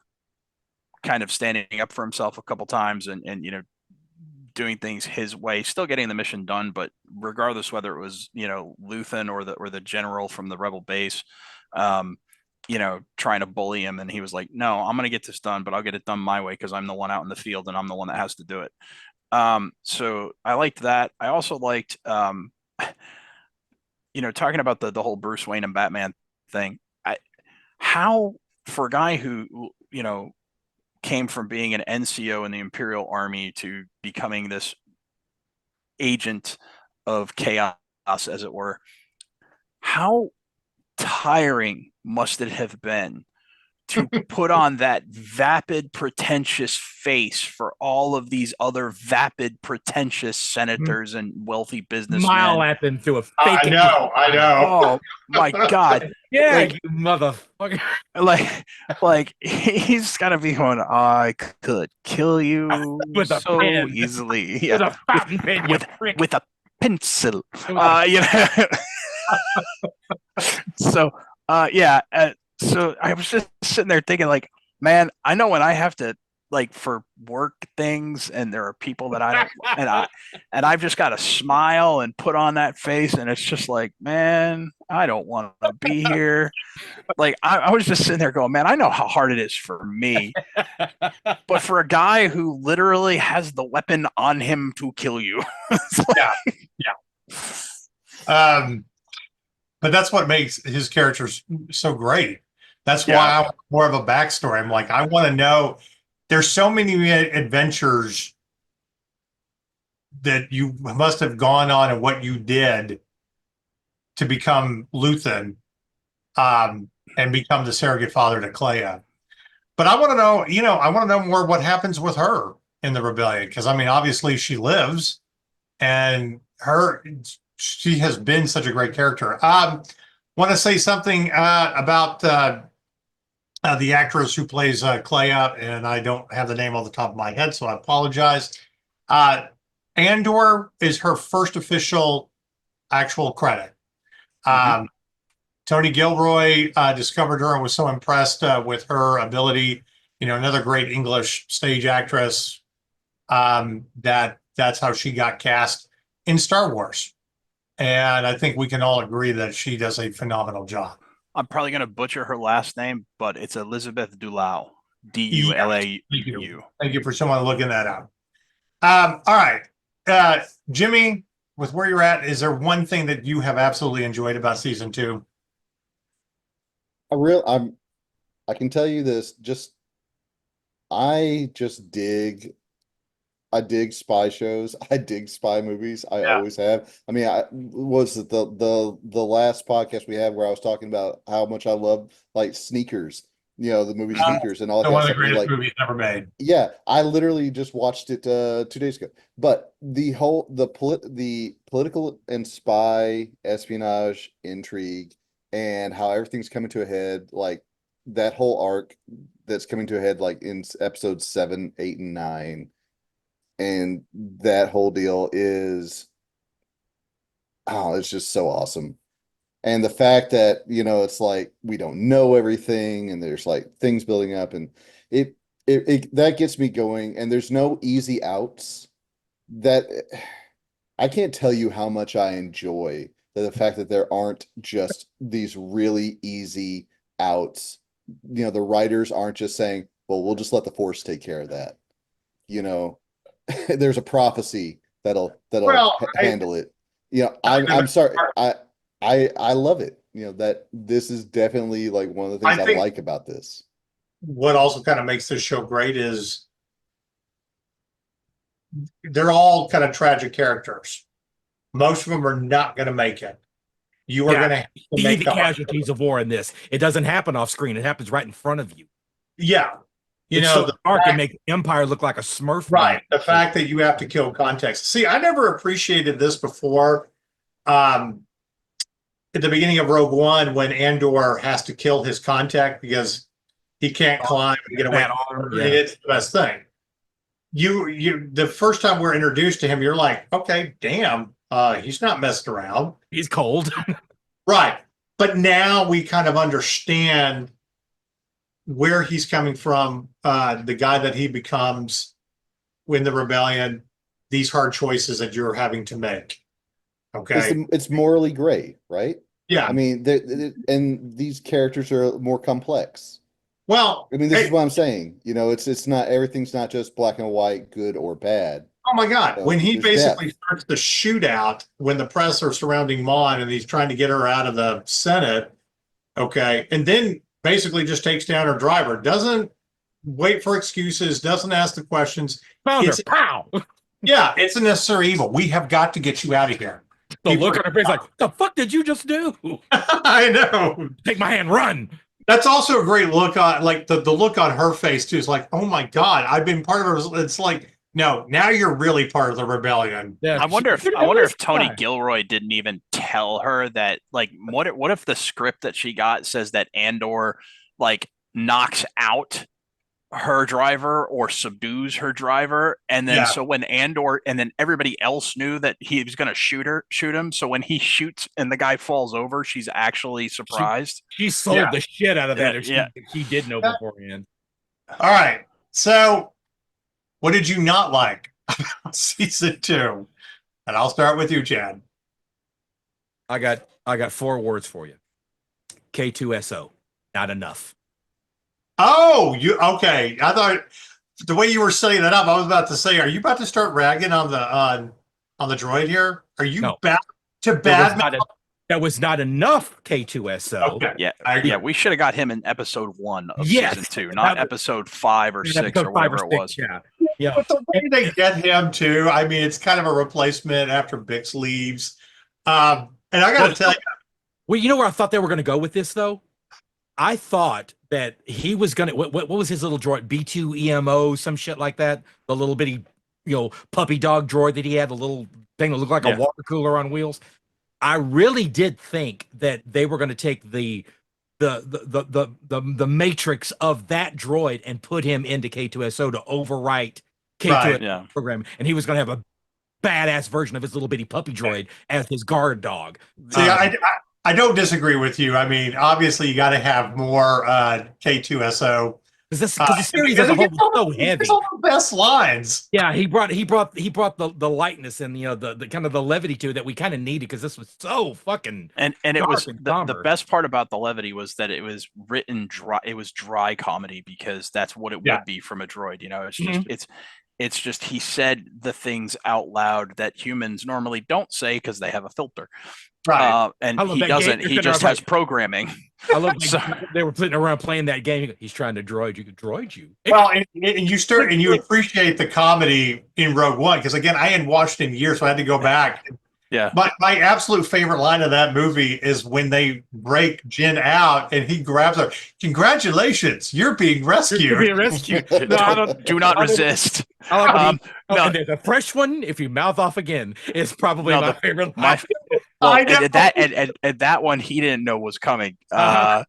Speaker 2: kind of standing up for himself a couple times and doing things his way, still getting the mission done, but regardless whether it was Luthen or the general from the rebel base, trying to bully him, and he was like, no, I'm going to get this done, but I'll get it done my way because I'm the one out in the field and I'm the one that has to do it. So I liked that. I also liked talking about the whole Bruce Wayne and Batman thing. How for a guy who came from being an NCO in the Imperial Army to becoming this agent of chaos, as it were, how tiring must it have been to put on that vapid, pretentious face for all of these other vapid, pretentious senators and wealthy businessmen?
Speaker 3: Smile at them through a fake.
Speaker 1: I know.
Speaker 2: Oh my God!
Speaker 3: Yeah,
Speaker 2: Like-
Speaker 3: you motherfucker.
Speaker 2: Like he's gotta be going, I could kill you
Speaker 3: With a
Speaker 2: so
Speaker 3: pen.
Speaker 2: easily.
Speaker 3: With
Speaker 2: Yeah,
Speaker 3: a fountain pen, you prick.
Speaker 2: with a pencil.
Speaker 3: With a-
Speaker 2: So so I was just sitting there thinking, like, man, I know when I have to, like, for work things, and there are people that I don't, and I've just got to smile and put on that face, and it's just like, man, I don't want to be here. Like, I was just sitting there going, man, I know how hard it is for me, but for a guy who literally has the weapon on him to kill you.
Speaker 1: But that's what makes his characters so great. That's why
Speaker 2: Yeah.
Speaker 1: I want more of a backstory. I'm like, I want to know. There's so many adventures that you must have gone on and what you did to become Luthen, and become the surrogate father to Clea. But I want to know, I want to know more what happens with her in the rebellion. Because I mean, obviously she lives, and she has been such a great character. Want to say something about the actress who plays Clea, and I don't have the name on the top of my head, so I apologize. Andor is her first official actual credit. Tony Gilroy discovered her and was so impressed with her ability. Another great English stage actress. That's how she got cast in Star Wars. And I think we can all agree that she does a phenomenal job.
Speaker 2: I'm probably going to butcher her last name, but it's Elizabeth Dulau. Dulau.
Speaker 1: Thank you for someone looking that up. All right. Jimmy, with where you're at, is there one thing that you have absolutely enjoyed about season 2?
Speaker 4: I can tell you this, I dig spy shows. I dig spy movies. I always have. I mean, was it the last podcast we had where I was talking about how much I love like Sneakers, the movie Sneakers and all that
Speaker 1: One of
Speaker 4: kind
Speaker 1: the
Speaker 4: of stuff.
Speaker 1: greatest movies ever made.
Speaker 4: Yeah, I literally just watched it 2 days ago. But the political and spy espionage intrigue and how everything's coming to a head, like that whole arc that's coming to a head, like in episodes 7, 8, and 9. And that whole deal is, it's just so awesome. And the fact that, it's like we don't know everything and there's like things building up, and it that gets me going, and there's no easy outs. That I can't tell you how much I enjoy the fact that there aren't just these really easy outs. The writers aren't just saying, well, we'll just let the Force take care of that. there's a prophecy that'll
Speaker 1: Well,
Speaker 4: handle it. I'm sorry. I love it. That this is definitely like one of the things
Speaker 1: I
Speaker 4: I
Speaker 1: think
Speaker 4: like about this.
Speaker 1: what also kind of makes this show great is they're all kind of tragic characters. Most of them are not going to make it. You are
Speaker 3: Yeah.
Speaker 1: going to have to
Speaker 3: See
Speaker 1: make
Speaker 3: the
Speaker 1: the hard
Speaker 3: casualties of war in this. It doesn't happen off screen. It happens right in front of you.
Speaker 1: Yeah.
Speaker 3: It's so dark and
Speaker 1: fact,
Speaker 3: make Empire look like a Smurf.
Speaker 1: right. The fact that you have to kill context. See, I never appreciated this before. At the beginning of Rogue One, when Andor has to kill his contact because he can't climb and get away.
Speaker 3: Bad arm, yeah.
Speaker 1: It's the best thing. The first time we're introduced to him, you're like, okay, damn, he's not messing around.
Speaker 3: He's cold.
Speaker 1: Right. But now we kind of understand where he's coming from, the guy that he becomes in the rebellion, these hard choices that you're having to make. Okay.
Speaker 4: It's morally gray, right?
Speaker 1: Yeah.
Speaker 4: I mean, and these characters are more complex.
Speaker 1: Well,
Speaker 4: I mean, this is what I'm saying. It's not, everything's not just black and white, good or bad.
Speaker 1: oh my God. When he
Speaker 4: there's
Speaker 1: basically
Speaker 4: depth.
Speaker 1: starts the shootout, when the press are surrounding Mon and he's trying to get her out of the Senate, okay, and then basically just takes down her driver, doesn't wait for excuses, doesn't ask the questions.
Speaker 3: Found her.
Speaker 1: It's-
Speaker 3: Pow.
Speaker 1: Yeah, it's a necessary evil. We have got to get you out of here.
Speaker 3: The
Speaker 1: People
Speaker 3: look
Speaker 1: are-
Speaker 3: on her face like, the fuck did you just do?
Speaker 1: I know.
Speaker 3: Take my hand, run.
Speaker 1: That's also a great look on, like the look on her face too. Is like, oh my God, I've been part of her. It's like, no, now you're really part of the rebellion.
Speaker 3: Yeah,
Speaker 2: I wonder if Tony Gilroy didn't even tell her that, like, what if the script that she got says that Andor like knocks out her driver or subdues her driver, and then
Speaker 1: Yeah.
Speaker 2: so when Andor, and then everybody else knew that he was going to shoot him, so when he shoots and the guy falls over, she's actually surprised.
Speaker 3: She sold
Speaker 1: Yeah.
Speaker 3: the shit out of that.
Speaker 2: Yeah,
Speaker 3: If she did know beforehand.
Speaker 1: All right. So, what did you not like about season 2? And I'll start with you, Chad.
Speaker 3: I got 4 words for you. K2SO. Not enough.
Speaker 1: Oh, you okay? I thought the way you were setting that up, I was about to say, are you about to start ragging on the droid here? Are you
Speaker 3: No.
Speaker 1: back to
Speaker 3: That
Speaker 1: bad?
Speaker 3: was not enough K2SO.
Speaker 1: Okay.
Speaker 2: Yeah, we should have got him in episode 1 of
Speaker 3: Yes.
Speaker 2: season 2, not episode 5 or 6
Speaker 3: Episode
Speaker 2: or
Speaker 3: 5
Speaker 2: whatever
Speaker 3: or
Speaker 2: it was.
Speaker 3: 6, yeah. Yeah.
Speaker 1: But the way they get him too, I mean, it's kind of a replacement after Bix leaves. And I got to tell you,
Speaker 3: Well, you know where I thought they were going to go with this, though? I thought that he was going to, what was his little droid? B2EMO, some shit like that? The little bitty, puppy dog droid that he had, the little thing that looked like a water cooler on wheels. I really did think that they were going to take the matrix of that droid and put him into K2SO to overwrite K2SO program. And he was going to have a badass version of his little bitty puppy droid as his guard dog.
Speaker 1: see, I don't disagree with you. I mean, obviously, you got to have more K2SO.
Speaker 3: Because the series as a whole was so heavy.
Speaker 1: It's all the best lines.
Speaker 3: Yeah, he brought the lightness and the kind of the levity to it that we kind of needed, because this was so fucking
Speaker 2: and it was
Speaker 3: and
Speaker 2: the best part about the levity was that it was written dry. It was dry comedy, because that's what it would be from a droid. It's just it's just he said the things out loud that humans normally don't say because they have a filter.
Speaker 1: Right.
Speaker 2: And he doesn't. He just has programming.
Speaker 3: I love they were sitting around playing that game. He's trying to droid you.
Speaker 1: Well, and you appreciate the comedy in Rogue One, because again, I hadn't watched it in years, so I had to go back.
Speaker 2: Yeah.
Speaker 1: My absolute favorite line of that movie is when they break Jin out and he grabs her. Congratulations, you're being rescued.
Speaker 3: You're being rescued. No, I don't.
Speaker 2: Do not resist.
Speaker 3: And there's a fresh one. If you mouth off again, is probably my favorite line.
Speaker 2: And that one he didn't know was coming. That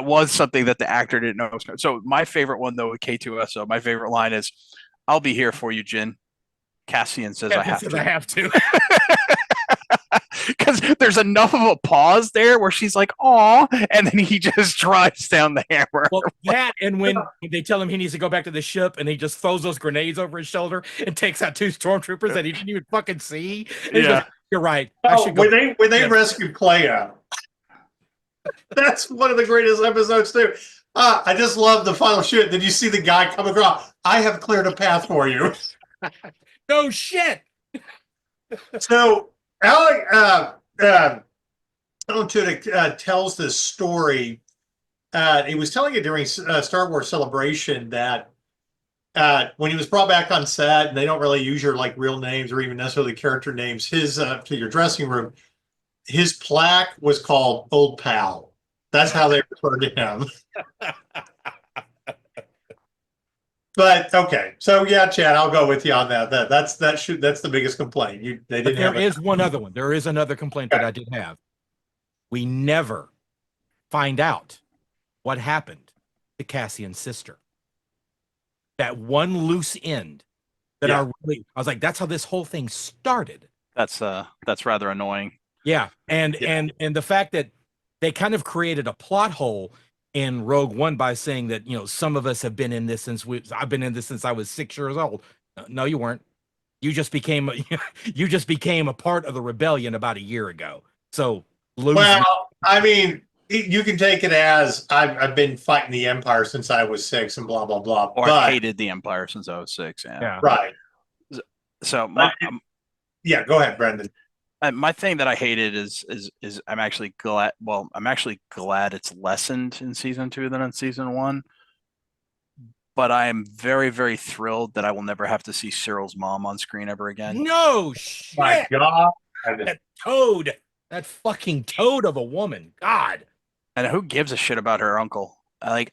Speaker 2: was something that the actor didn't know was coming. So my favorite one, though, with K2SO, my favorite line is, "I'll be here for you, Jin." Cassian says, "I have to."
Speaker 3: I have to.
Speaker 2: Because there's enough of a pause there where she's like, "Aw," and then he just drives down the hammer.
Speaker 3: Well, that, and when they tell him he needs to go back to the ship, and he just throws those grenades over his shoulder and takes out 2 stormtroopers that he didn't even fucking see. And he's like, "You're right. I should go."
Speaker 1: When they rescued Clea, that's one of the greatest episodes too. I just love the final shoot. Did you see the guy come across? I have cleared a path for you.
Speaker 3: No shit.
Speaker 1: So Alec Alan Tudyk tells this story. He was telling it during Star Wars Celebration that when he was brought back on set, and they don't really use your like real names or even necessarily character names, his to your dressing room, his plaque was called Old Pal. That's how they refer to him. But okay, so yeah, Chad, I'll go with you on that. That's the biggest complaint. They
Speaker 3: But
Speaker 1: didn't
Speaker 3: there
Speaker 1: have
Speaker 3: is one other one. There is another complaint that I did have. We never find out what happened to Cassian's sister. That one loose end that I was like, that's how this whole thing started.
Speaker 2: That's rather annoying.
Speaker 3: Yeah. And the fact that they kind of created a plot hole in Rogue One by saying that, you know, some of us have been in this since I've been in this since I was 6 years old. No, you weren't. You just became a part of the rebellion about a year ago. So
Speaker 1: well, I mean, you can take it as I've been fighting the Empire since I was 6 and blah blah blah.
Speaker 2: Or I've hated the Empire since I was 6. Yeah.
Speaker 1: Right.
Speaker 2: So
Speaker 1: yeah, go ahead, Brendan.
Speaker 2: My thing that I hated is I'm actually glad. Well, I'm actually glad it's lessened in season 2 than in season 1. But I am very, very thrilled that I will never have to see Cyril's mom on screen ever again.
Speaker 3: No shit.
Speaker 1: My God.
Speaker 3: That toad. That fucking toad of a woman. God.
Speaker 2: And who gives a shit about her uncle? Like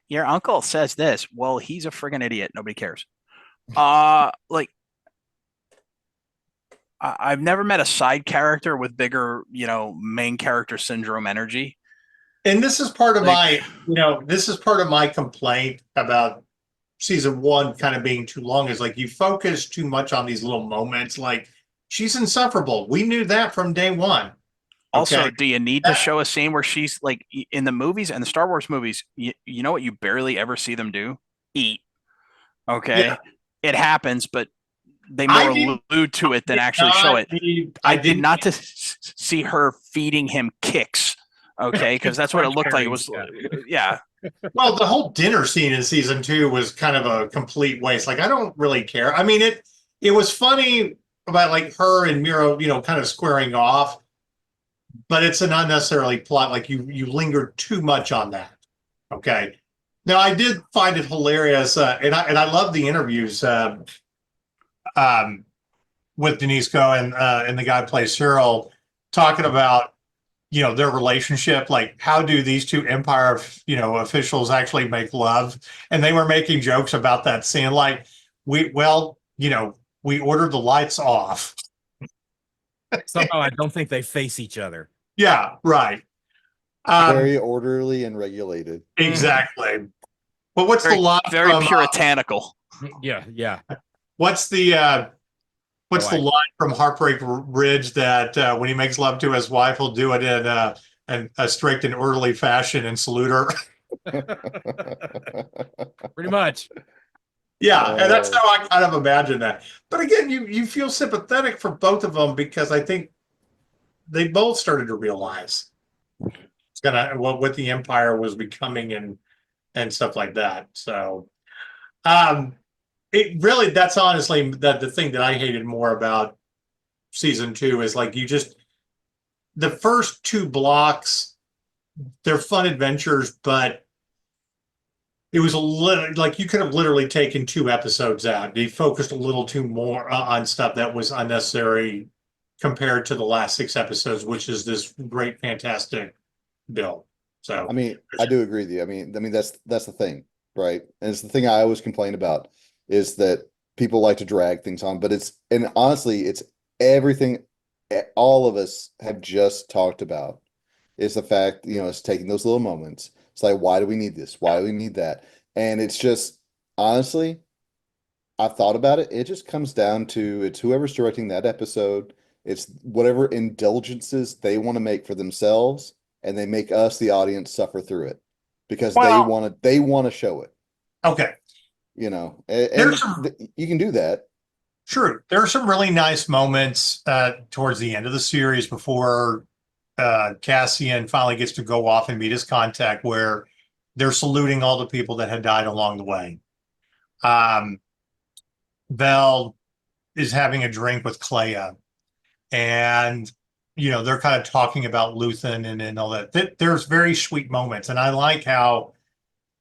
Speaker 2: your uncle says this. Well, he's a friggin' idiot. Nobody cares. Like I've never met a side character with bigger, main character syndrome energy.
Speaker 1: And this is part of my complaint about season 1 kind of being too long, is like you focus too much on these little moments. Like, she's insufferable. We knew that from day one. Okay?
Speaker 2: Also, do you need to show a scene where she's like in the movies and the Star Wars movies? You know what you barely ever see them do? Eat. Okay. Yeah. It happens, but they more allude to it than actually show it. I did not to see her feeding him kicks. Okay, because that's what it looked like. It was, yeah.
Speaker 1: Well, the whole dinner scene in season 2 was kind of a complete waste. Like, I don't really care. I mean, it was funny about like her and Miro, kind of squaring off, but it's an unnecessarily plot. Like you lingered too much on that. Okay. Now I did find it hilarious, and I love the interviews with Denise Cohen and the guy who plays Cyril, talking about their relationship. Like, how do these two Empire officials actually make love? And they were making jokes about that scene, like, we ordered the lights off.
Speaker 3: Somehow I don't think they face each other.
Speaker 1: Yeah, right.
Speaker 4: Very orderly and regulated.
Speaker 1: Exactly. But what's the line?
Speaker 2: Very puritanical.
Speaker 3: Yeah.
Speaker 1: What's the line from Heartbreak Ridge that when he makes love to his wife, he'll do it in a strict and orderly fashion and salute her?
Speaker 3: Pretty much.
Speaker 1: Yeah, and that's how I kind of imagine that. But again, you feel sympathetic for both of them, because I think they both started to realize what the Empire was becoming and stuff like that. So, that's honestly the thing that I hated more about season 2 is like the first 2 blocks, they're fun adventures, but it was a little like you could have literally taken 2 episodes out. They focused a little too more on stuff that was unnecessary compared to the last 6 episodes, which is this great, fantastic build. So,
Speaker 4: I mean, I do agree with you. I mean, that's the thing, right? And it's the thing I always complain about, is that people like to drag things on, but honestly, it's everything all of us have just talked about, is the fact, it's taking those little moments. It's like, why do we need this? Why do we need that? And it's just, honestly, I've thought about it. It just comes down to, it's whoever's directing that episode. It's whatever indulgences they want to make for themselves, and they make us, the audience, suffer through it because they want to show it.
Speaker 1: Okay.
Speaker 4: And you can do that.
Speaker 1: Sure. There are some really nice moments towards the end of the series before Cassian finally gets to go off and meet his contact, where they're saluting all the people that had died along the way. Vel is having a drink with Clea, and they're kind of talking about Luthen and all that. There's very sweet moments, and I like how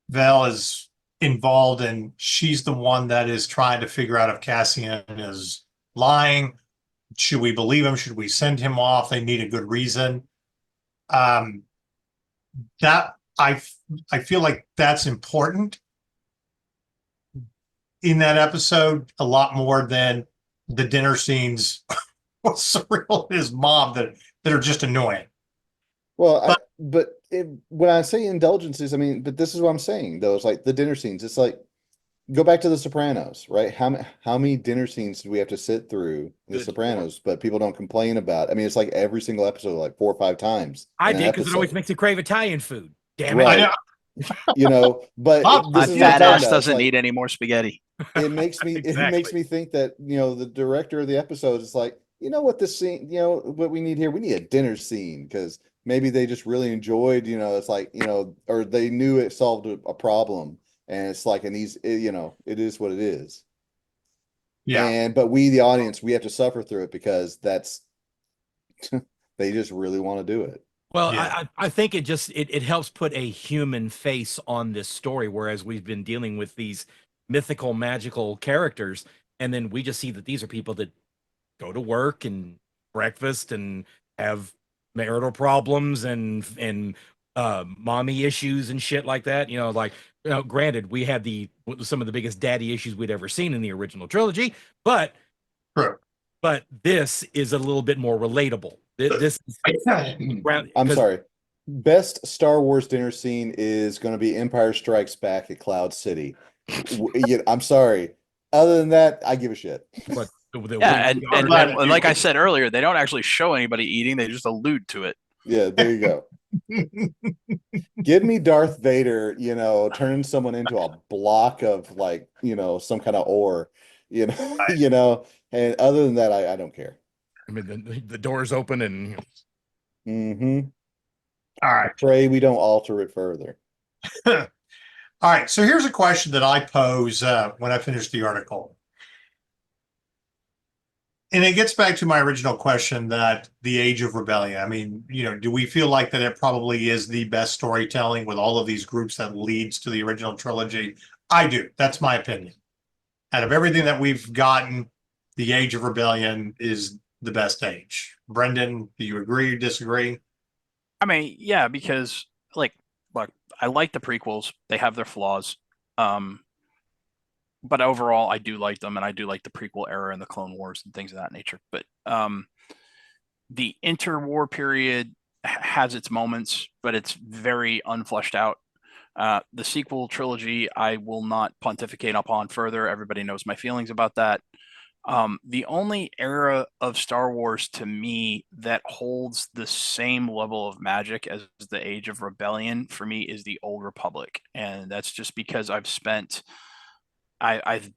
Speaker 1: Vel is involved, and she's the one that is trying to figure out if Cassian is lying. Should we believe him? Should we send him off? They need a good reason. That I feel like that's important in that episode a lot more than the dinner scenes with Surreal and his mom that are just annoying.
Speaker 4: Well, when I say indulgences, I mean, but this is what I'm saying though. It's like the dinner scenes. It's like, go back to The Sopranos, right? How many dinner scenes do we have to sit through in The
Speaker 3: Good
Speaker 4: Sopranos, but people don't complain about? I mean, it's like every single episode, like 4 or 5 times.
Speaker 3: I
Speaker 4: in an
Speaker 3: did because it always
Speaker 4: episode.
Speaker 3: makes me crave Italian food. Damn
Speaker 4: Right.
Speaker 1: I know.
Speaker 4: But
Speaker 1: Bob,
Speaker 2: My
Speaker 4: this is what I'm
Speaker 2: fat
Speaker 4: talking
Speaker 2: ass
Speaker 4: about. It's
Speaker 2: doesn't
Speaker 4: like,
Speaker 2: need any more spaghetti.
Speaker 4: it makes me
Speaker 3: Exactly.
Speaker 4: think that the director of the episode is like, what this scene, what we need here, we need a dinner scene, because maybe they just really enjoyed, it's like, or they knew it solved a problem, and it's like, and it is what it is.
Speaker 1: Yeah.
Speaker 4: But we, the audience, we have to suffer through it because that's they just really want to do it.
Speaker 3: Well,
Speaker 1: Yeah.
Speaker 3: I think it helps put a human face on this story, whereas we've been dealing with these mythical, magical characters, and then we just see that these are people that go to work and breakfast and have marital problems and mommy issues and shit like that. Granted, we had some of the biggest daddy issues we'd ever seen in the original trilogy, but
Speaker 1: True.
Speaker 3: this is a little bit more relatable. This is
Speaker 4: I'm sorry. Best Star Wars dinner scene is going to be Empire Strikes Back at Cloud City. I'm sorry. Other than that, I give a shit.
Speaker 3: But
Speaker 2: Yeah, and like I said earlier, they don't actually show anybody eating; they just allude to it.
Speaker 4: Yeah, there you go. Give me Darth Vader, turning someone into a block of some kind of ore, and other than that, I don't care.
Speaker 3: I mean, the doors open and
Speaker 4: Mm-hmm.
Speaker 1: All right.
Speaker 4: Pray we don't alter it further.
Speaker 1: All right. So here's a question that I pose when I finish the article. And it gets back to my original question that the Age of Rebellion, I mean, do we feel like that it probably is the best storytelling with all of these groups that leads to the original trilogy? I do. That's my opinion. Out of everything that we've gotten, the Age of Rebellion is the best age. Brendan, do you agree or disagree?
Speaker 2: I mean, yeah, because look, I like the prequels. They have their flaws. But overall, I do like them, and I do like the prequel era and the Clone Wars and things of that nature. But the interwar period has its moments, but it's very unfleshed out. The sequel trilogy, I will not pontificate upon further. Everybody knows my feelings about that. The only era of Star Wars to me that holds the same level of magic as the Age of Rebellion for me is the Old Republic, and that's just because I've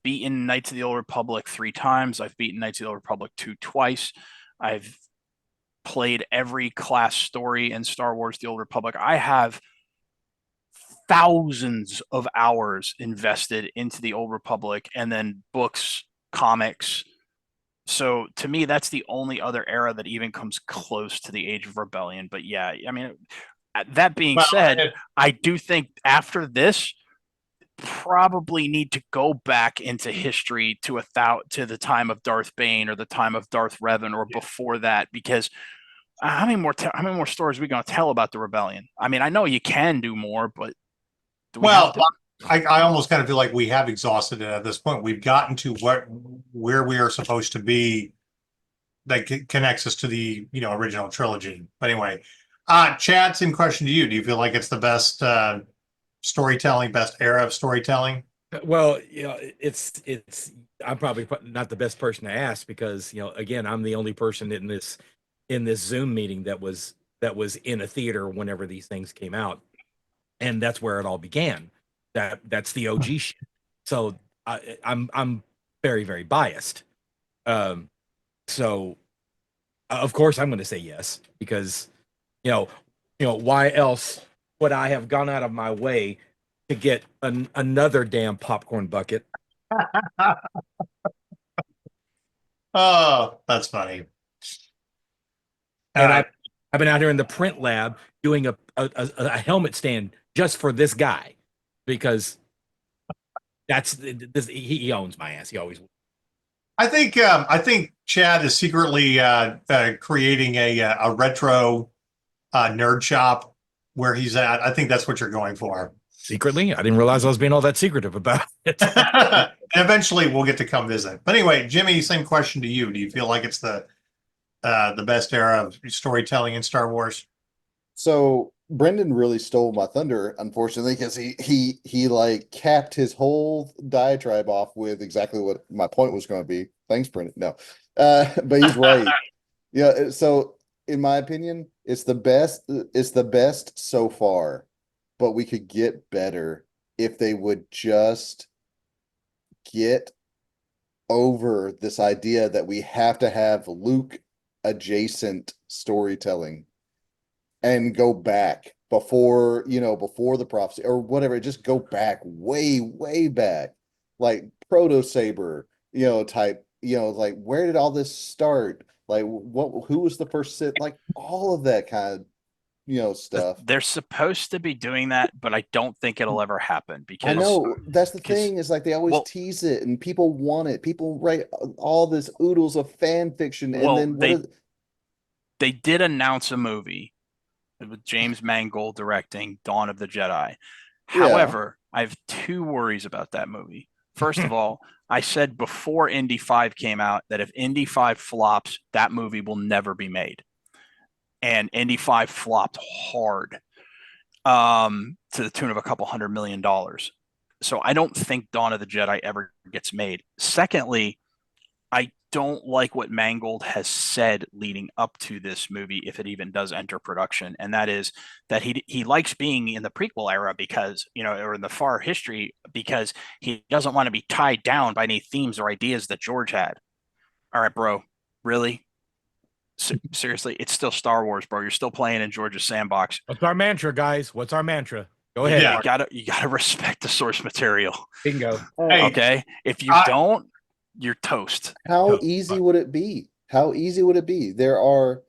Speaker 2: beaten Knights of the Old Republic 3 times. I've beaten Knights of the Old Republic 2 twice. I've played every class story in Star Wars The Old Republic. I have thousands of hours invested into the Old Republic, and then books, comics. So to me, that's the only other era that even comes close to the Age of Rebellion. But yeah, I mean, that being said, I do think after this, probably need to go back into history to the time of Darth Bane or the time of Darth Revan or before that, because how many more stories are we going to tell about the rebellion? I mean, I know you can do more, but do we have to?
Speaker 1: I almost kind of feel like we have exhausted it at this point. We've gotten to where we are supposed to be that connects us to the original trilogy. But anyway, Chad, same question to you. Do you feel like it's the best storytelling, best era of storytelling?
Speaker 3: Well, it's I'm probably not the best person to ask because again, I'm the only person in this Zoom meeting that was in a theater whenever these things came out, and that's where it all began. That's the OG shit. So I'm very, very biased. So of course I'm going to say yes because why else? would I have gone out of my way to get another damn popcorn bucket?
Speaker 1: Oh, that's funny.
Speaker 3: And
Speaker 1: Uh,
Speaker 3: I've been out here in the print lab doing a helmet stand just for this guy because that's this he owns my ass. He always will.
Speaker 1: I think Chad is secretly creating a retro nerd shop where he's at. I think that's what you're going for.
Speaker 3: Secretly. I didn't realize I was being all that secretive about it.
Speaker 1: And eventually we'll get to come visit. But anyway, Jimmy, same question to you. Do you feel like it's the best era of storytelling in Star Wars?
Speaker 4: So Brendan really stole my thunder, unfortunately, because he like capped his whole diatribe off with exactly what my point was going to be. Thanks, Brendan. No, but he's right. Yeah. So in my opinion, it's the best. It's the best so far, but we could get better if they would just get over this idea that we have to have Luke adjacent storytelling and go back before, before the prophecy or whatever. Just go back way back, like Proto Saber, type, like where did all this start? Like who was the first Sith? Like all of that kind of, stuff.
Speaker 2: They're supposed to be doing that, but I don't think it'll ever happen because
Speaker 4: I know that's the thing is like they always
Speaker 2: well-
Speaker 4: tease it and people want it. People write all this oodles of fan fiction and
Speaker 2: Well,
Speaker 4: then
Speaker 2: they did announce a movie with James Mangold directing Dawn of the Jedi. However, I have two worries about that movie. First of all, I said before Indy 5 came out that if Indy 5 flops, that movie will never be made. And Indy 5 flopped hard to the tune of a couple $100 million. So I don't think Dawn of the Jedi ever gets made. Secondly, I don't like what Mangold has said leading up to this movie, if it even does enter production, and that is that he likes being in the prequel era because, or in the far history, because he doesn't want to be tied down by any themes or ideas that George had. All right, bro, really? Seriously, it's still Star Wars, bro. You're still playing in George's sandbox.
Speaker 3: What's our mantra, guys? What's our mantra? Go ahead.
Speaker 1: Yeah.
Speaker 2: You gotta respect the source material.
Speaker 3: Bingo.
Speaker 1: Hey,
Speaker 2: Okay, if you don't, you're toast.
Speaker 4: how easy would it be? How easy would it be? There are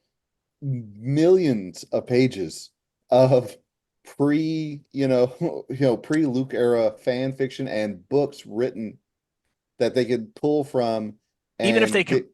Speaker 4: millions of pages of pre Luke era fan fiction and books written that they could pull from.
Speaker 2: Even if they
Speaker 4: could,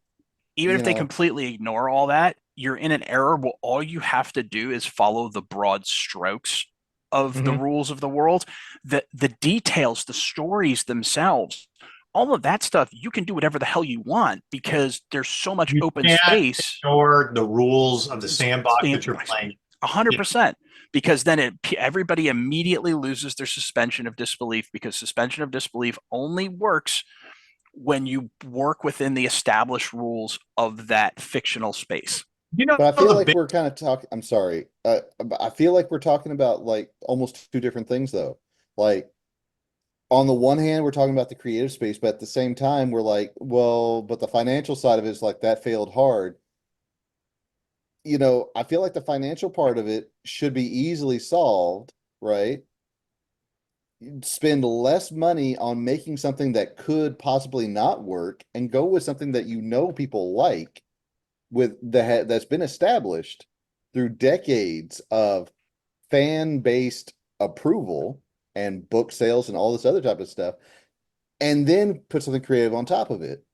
Speaker 2: even if they completely ignore all that, you're in an era where all you have to do is follow the broad strokes of the rules of the world. The details, the stories themselves, all of that stuff, you can do whatever the hell you want because there's so much open space.
Speaker 1: Or the rules of the sandbox that you're playing.
Speaker 2: 100%. Because then everybody immediately loses their suspension of disbelief, because suspension of disbelief only works when you work within the established rules of that fictional space.
Speaker 4: But I feel like we're kind of talking. I'm sorry. I feel like we're talking about like almost two different things, though. Like, on the one hand, we're talking about the creative space, but at the same time, we're like, well, but the financial side of it is like that failed hard. I feel like the financial part of it should be easily solved, right? Spend less money on making something that could possibly not work and go with something that people like that's been established through decades of fan-based approval and book sales and all this other type of stuff, and then put something creative on top of it.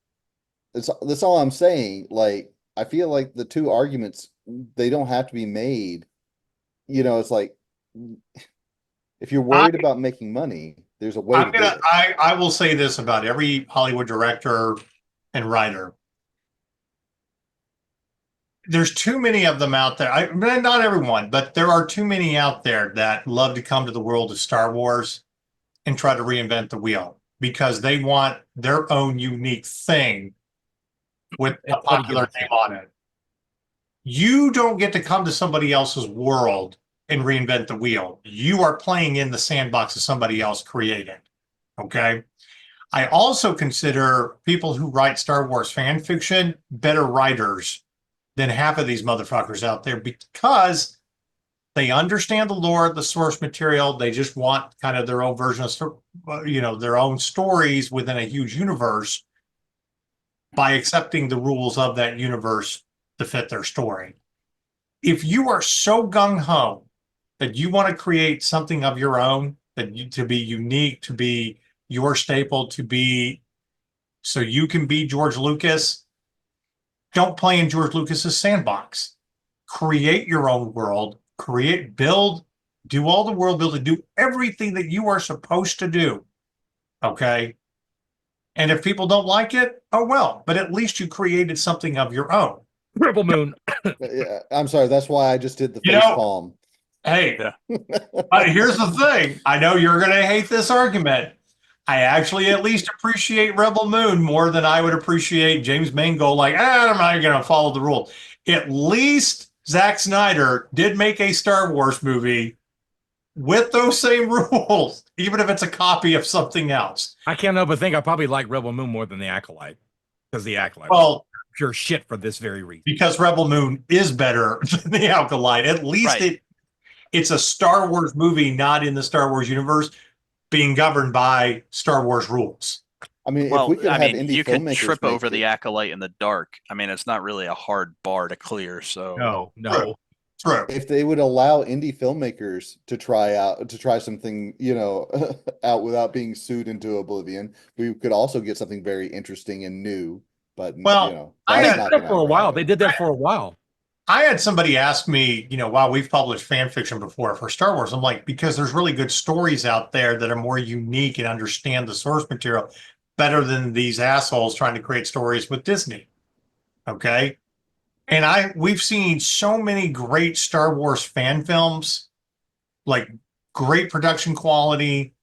Speaker 4: That's all I'm saying. Like, I feel like the two arguments, they don't have to be made. It's like, if you're worried about making money, there's a way to do it.
Speaker 1: I will say this about every Hollywood director and writer. There's too many of them out there. Not everyone, but there are too many out there that love to come to the world of Star Wars and try to reinvent the wheel because they want their own unique thing with a popular name on it. You don't get to come to somebody else's world and reinvent the wheel. You are playing in the sandbox of somebody else created. Okay. I also consider people who write Star Wars fan fiction better writers than half of these motherfuckers out there because They understand the lore, the source material. They just want kind of their own version of, their own stories within a huge universe by accepting the rules of that universe to fit their story. If you are so gung-ho that you want to create something of your own, to be unique, to be your staple, so you can be George Lucas, don't play in George Lucas's sandbox. Create your own world, build, do all the world building, do everything that you are supposed to do. Okay. And if people don't like it, oh well, but at least you created something of your own.
Speaker 3: Rebel Moon.
Speaker 4: Yeah, I'm sorry. That's why I just did the
Speaker 1: You
Speaker 4: face
Speaker 1: know-
Speaker 4: palm.
Speaker 1: Hey,
Speaker 2: Yeah.
Speaker 1: here's the thing. I know you're going to hate this argument. I actually at least appreciate Rebel Moon more than I would appreciate James Mangold. Like, I'm not going to follow the rules. At least Zack Snyder did make a Star Wars movie with those same rules, even if it's a copy of something else.
Speaker 3: I can't help but think I probably like Rebel Moon more than the Acolyte, because the Acolyte was
Speaker 1: Well,
Speaker 3: pure shit for this very reason.
Speaker 1: because Rebel Moon is better than the Acolyte. At least
Speaker 2: Right.
Speaker 1: it's a Star Wars movie, not in the Star Wars universe, being governed by Star Wars rules.
Speaker 4: I mean,
Speaker 2: Well,
Speaker 4: if we could have indie
Speaker 2: you can
Speaker 4: filmmakers
Speaker 2: trip
Speaker 4: make
Speaker 2: over
Speaker 4: it-
Speaker 2: the Acolyte in the dark. I mean, it's not really a hard bar to clear. So
Speaker 3: No.
Speaker 1: True.
Speaker 4: if they would allow indie filmmakers to try something, out without being sued into oblivion, we could also get something very interesting and new. But
Speaker 1: Well,
Speaker 3: They
Speaker 4: that's
Speaker 3: did
Speaker 4: not
Speaker 3: that
Speaker 4: gonna
Speaker 3: for a while.
Speaker 4: happen.
Speaker 3: They did that for a while.
Speaker 1: I had somebody ask me, while we've published fan fiction before for Star Wars, I'm like, because there's really good stories out there that are more unique and understand the source material better than these assholes trying to create stories with Disney. Okay. And we've seen so many great Star Wars fan films, like great production quality,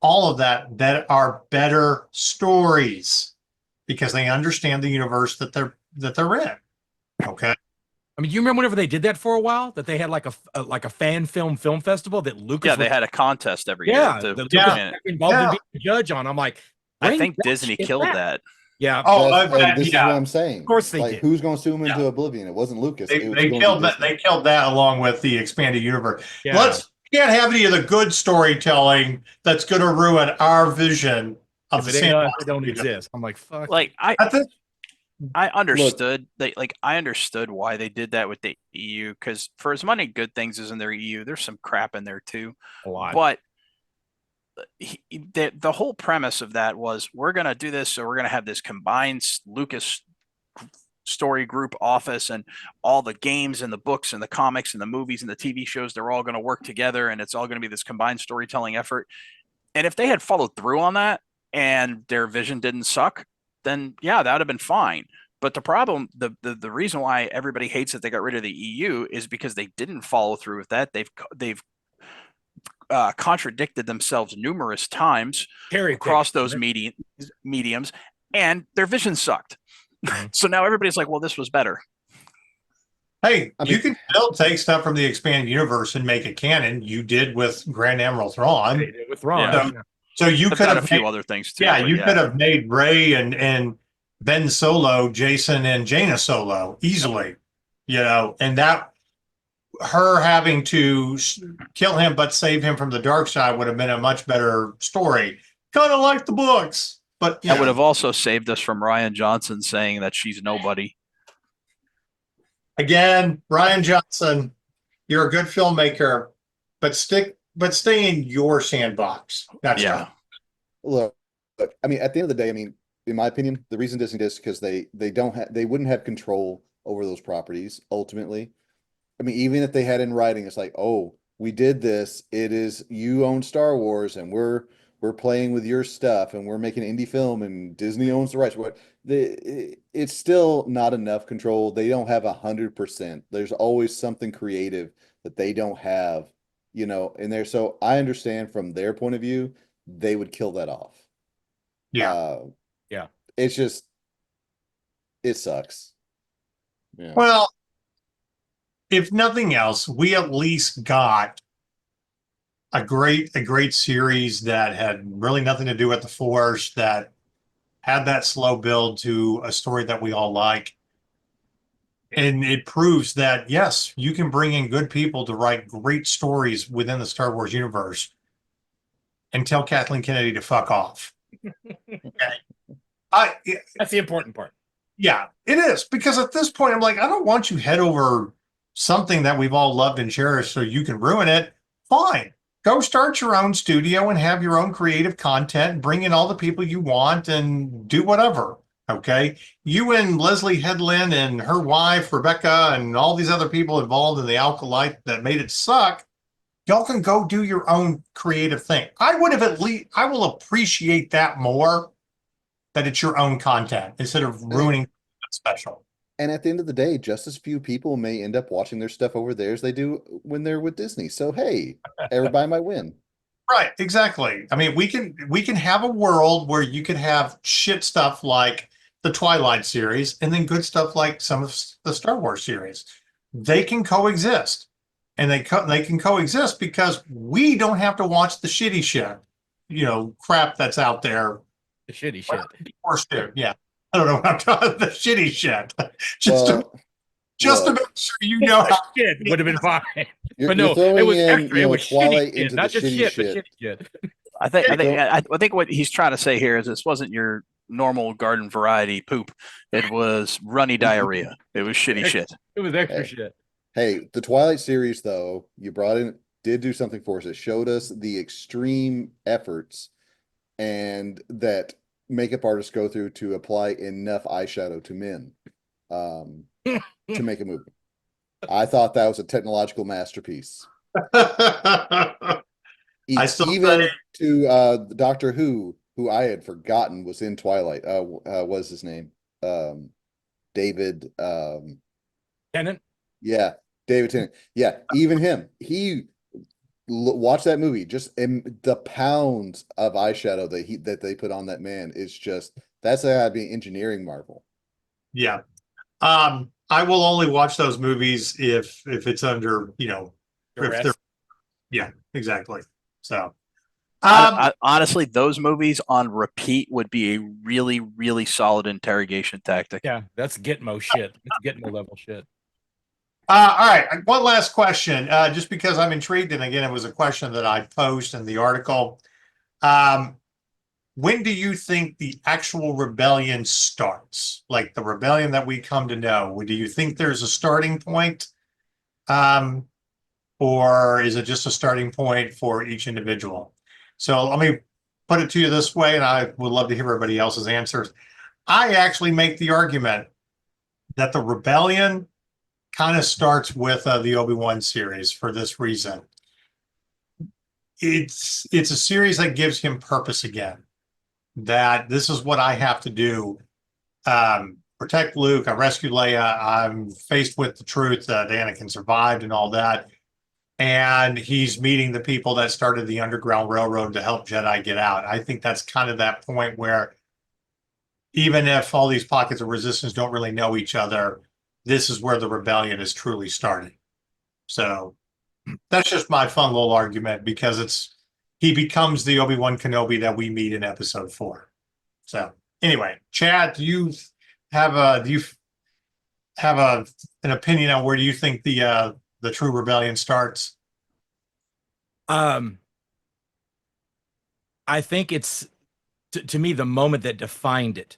Speaker 1: all of that are better stories because they understand the universe that they're in. Okay.
Speaker 3: I mean, you remember whenever they did that for a while, that they had like a fan film festival that Lucas
Speaker 2: yeah, they
Speaker 3: was,
Speaker 2: had a contest every
Speaker 3: yeah,
Speaker 2: year.
Speaker 3: that
Speaker 1: Yeah.
Speaker 3: Lucas was involved in
Speaker 1: Yeah.
Speaker 3: being a judge on. I'm like,
Speaker 2: I
Speaker 3: bring
Speaker 2: think
Speaker 3: that
Speaker 2: Disney
Speaker 3: shit
Speaker 2: killed
Speaker 3: back.
Speaker 2: that.
Speaker 3: Yeah.
Speaker 4: This is what I'm saying.
Speaker 3: Of course they
Speaker 4: like,
Speaker 3: did.
Speaker 4: who's going to sue them into
Speaker 1: Yeah.
Speaker 4: oblivion? It wasn't Lucas.
Speaker 1: They,
Speaker 4: it was
Speaker 1: they
Speaker 4: going
Speaker 1: killed
Speaker 4: to
Speaker 1: that.
Speaker 4: Disney.
Speaker 1: They killed that along with the expanded universe.
Speaker 3: Yeah.
Speaker 1: Can't have any of the good storytelling that's going to ruin our vision of
Speaker 3: If
Speaker 1: the
Speaker 3: it ain't
Speaker 1: sandbox.
Speaker 3: us, it don't exist. I'm like, fuck.
Speaker 2: Like
Speaker 1: I think
Speaker 2: I understood I understood why they did that with the EU, because for as many good things as in their EU, there's some crap in there too.
Speaker 3: a lot.
Speaker 2: But the whole premise of that was, we're going to do this, so we're going to have this combined Lucas story group office, and all the games and the books and the comics and the movies and the TV shows, they're all going to work together, and it's all going to be this combined storytelling effort. And if they had followed through on that and their vision didn't suck, then yeah, that would have been fine. But the problem, the reason why everybody hates that they got rid of the EU is because they didn't follow through with that. They've contradicted themselves numerous times across those mediums, and their vision sucked. So now everybody's like, well, this was better.
Speaker 1: Hey,
Speaker 4: I mean-
Speaker 1: you can still take stuff from the expanded universe and make it canon. You did with Grand Admiral Thrawn.
Speaker 3: With Ron.
Speaker 2: Yeah.
Speaker 3: Yeah.
Speaker 1: So you
Speaker 2: I've
Speaker 1: could
Speaker 2: got
Speaker 1: have
Speaker 2: a few
Speaker 1: made,
Speaker 2: other things too.
Speaker 1: yeah,
Speaker 2: but
Speaker 1: you could have made Rey and Ben Solo, Jason and Jaina Solo easily, and that her having to kill him but save him from the dark side would have been a much better story. Kind of like the books, but
Speaker 2: That would have also saved us from Ryan Johnson saying that she's nobody.
Speaker 1: again, Ryan Johnson, you're a good filmmaker, but stay in your sandbox. That's
Speaker 2: Yeah.
Speaker 4: Look, I mean, at the end of the day, I mean, in my opinion, the reason Disney did is because they wouldn't have control over those properties ultimately. I mean, even if they had in writing, it's like, oh, we did this. It is, you own Star Wars, and we're playing with your stuff, and we're making an indie film, and Disney owns the rights. It's still not enough control. They don't have 100%. There's always something creative that they don't have, in there. So I understand from their point of view, they would kill that off.
Speaker 1: Yeah.
Speaker 3: Yeah.
Speaker 4: It's just, it sucks. Yeah.
Speaker 1: Well, if nothing else, we at least got a great series that had really nothing to do with the Force, that had that slow build to a story that we all like. And it proves that, yes, you can bring in good people to write great stories within the Star Wars universe and tell Kathleen Kennedy to fuck off. Okay.
Speaker 3: That's the important part.
Speaker 1: Yeah, it is. Because at this point, I'm like, I don't want you head over something that we've all loved and cherished so you can ruin it. Fine. Go start your own studio and have your own creative content, bring in all the people you want and do whatever. Okay. You and Leslie Headland and her wife, Rebecca, and all these other people involved in the Acolyte that made it suck. Y'all can go do your own creative thing. I would have at least, I will appreciate that more, that it's your own content instead of ruining special.
Speaker 4: And at the end of the day, just as few people may end up watching their stuff over there as they do when they're with Disney. So hey, everybody might win.
Speaker 1: Right, exactly. I mean, we can have a world where you can have shit stuff like the Twilight series and then good stuff like some of the Star Wars series. They can coexist. And they can coexist because we don't have to watch the shitty shit, crap that's out there.
Speaker 3: The shitty shit.
Speaker 1: Worse too. Yeah. I don't know what I'm talking the shitty shit.
Speaker 4: Well,
Speaker 1: to make sure you know how
Speaker 3: shit would have been fine.
Speaker 4: You're,
Speaker 3: But
Speaker 4: you're
Speaker 3: no,
Speaker 4: throwing
Speaker 3: it was
Speaker 4: in,
Speaker 3: extra. It was
Speaker 4: Twilight
Speaker 3: shitty shit,
Speaker 4: into
Speaker 3: not
Speaker 4: the
Speaker 3: just
Speaker 4: shitty
Speaker 3: shit,
Speaker 4: shit.
Speaker 3: but shitty shit.
Speaker 2: I think what he's trying to say here is this wasn't your normal garden variety poop. It was runny diarrhea. It was shitty shit.
Speaker 3: It was extra
Speaker 4: Hey.
Speaker 3: shit.
Speaker 4: Hey, the Twilight series, though, you brought in, did do something for us. It showed us the extreme efforts and that makeup artists go through to apply enough eyeshadow to men to make a movie. I thought that was a technological masterpiece.
Speaker 1: I still
Speaker 4: Even
Speaker 1: say
Speaker 4: to Doctor who I had forgotten was in Twilight. What's his name? David.
Speaker 3: Tennant.
Speaker 4: Yeah, David Tennant. Yeah, even him. He watched that movie. Just the pounds of eyeshadow that they put on that man is just that's gotta be an engineering marvel.
Speaker 1: yeah. I will only watch those movies if it's under, if they're, yeah, exactly. So
Speaker 2: Honestly, those movies on repeat would be a really, really solid interrogation tactic.
Speaker 3: Yeah, that's Gitmo shit. It's Gitmo level shit.
Speaker 1: all right. One last question, just because I'm intrigued. And again, it was a question that I posed in the article. When do you think the actual rebellion starts? Like the rebellion that we come to know? Do you think there's a starting point? Or is it just a starting point for each individual? So let me put it to you this way, and I would love to hear everybody else's answers. I actually make the argument that the rebellion kind of starts with the Obi-Wan series for this reason. It's a series that gives him purpose again, that this is what I have to do. Protect Luke. I rescued Leia. I'm faced with the truth that Anakin survived and all that. And he's meeting the people that started the Underground Railroad to help Jedi get out. I think that's kind of that point where even if all these pockets of resistance don't really know each other, this is where the rebellion is truly starting. So that's just my fun little argument because he becomes the Obi-Wan Kenobi that we meet in episode 4. So anyway, Chad, do you have an opinion on where do you think the true rebellion starts?
Speaker 3: I think it's to me the moment that defined it.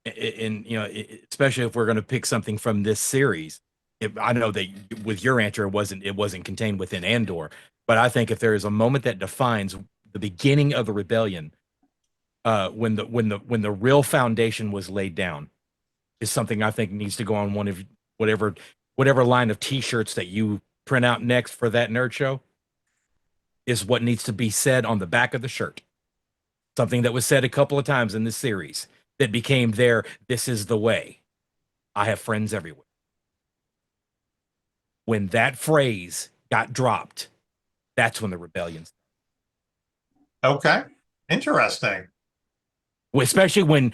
Speaker 3: And especially if we're going to pick something from this series, I know that with your answer it wasn't contained within Andor, but I think if there is a moment that defines the beginning of the rebellion, when the real foundation was laid down, is something I think needs to go on one of whatever line of T-shirts that you print out next for that nerd show. Is what needs to be said on the back of the shirt. Something that was said a couple of times in this series that became this is the way. I have friends everywhere. When that phrase got dropped, that's when the rebellion started.
Speaker 1: Okay. Interesting.
Speaker 3: Especially when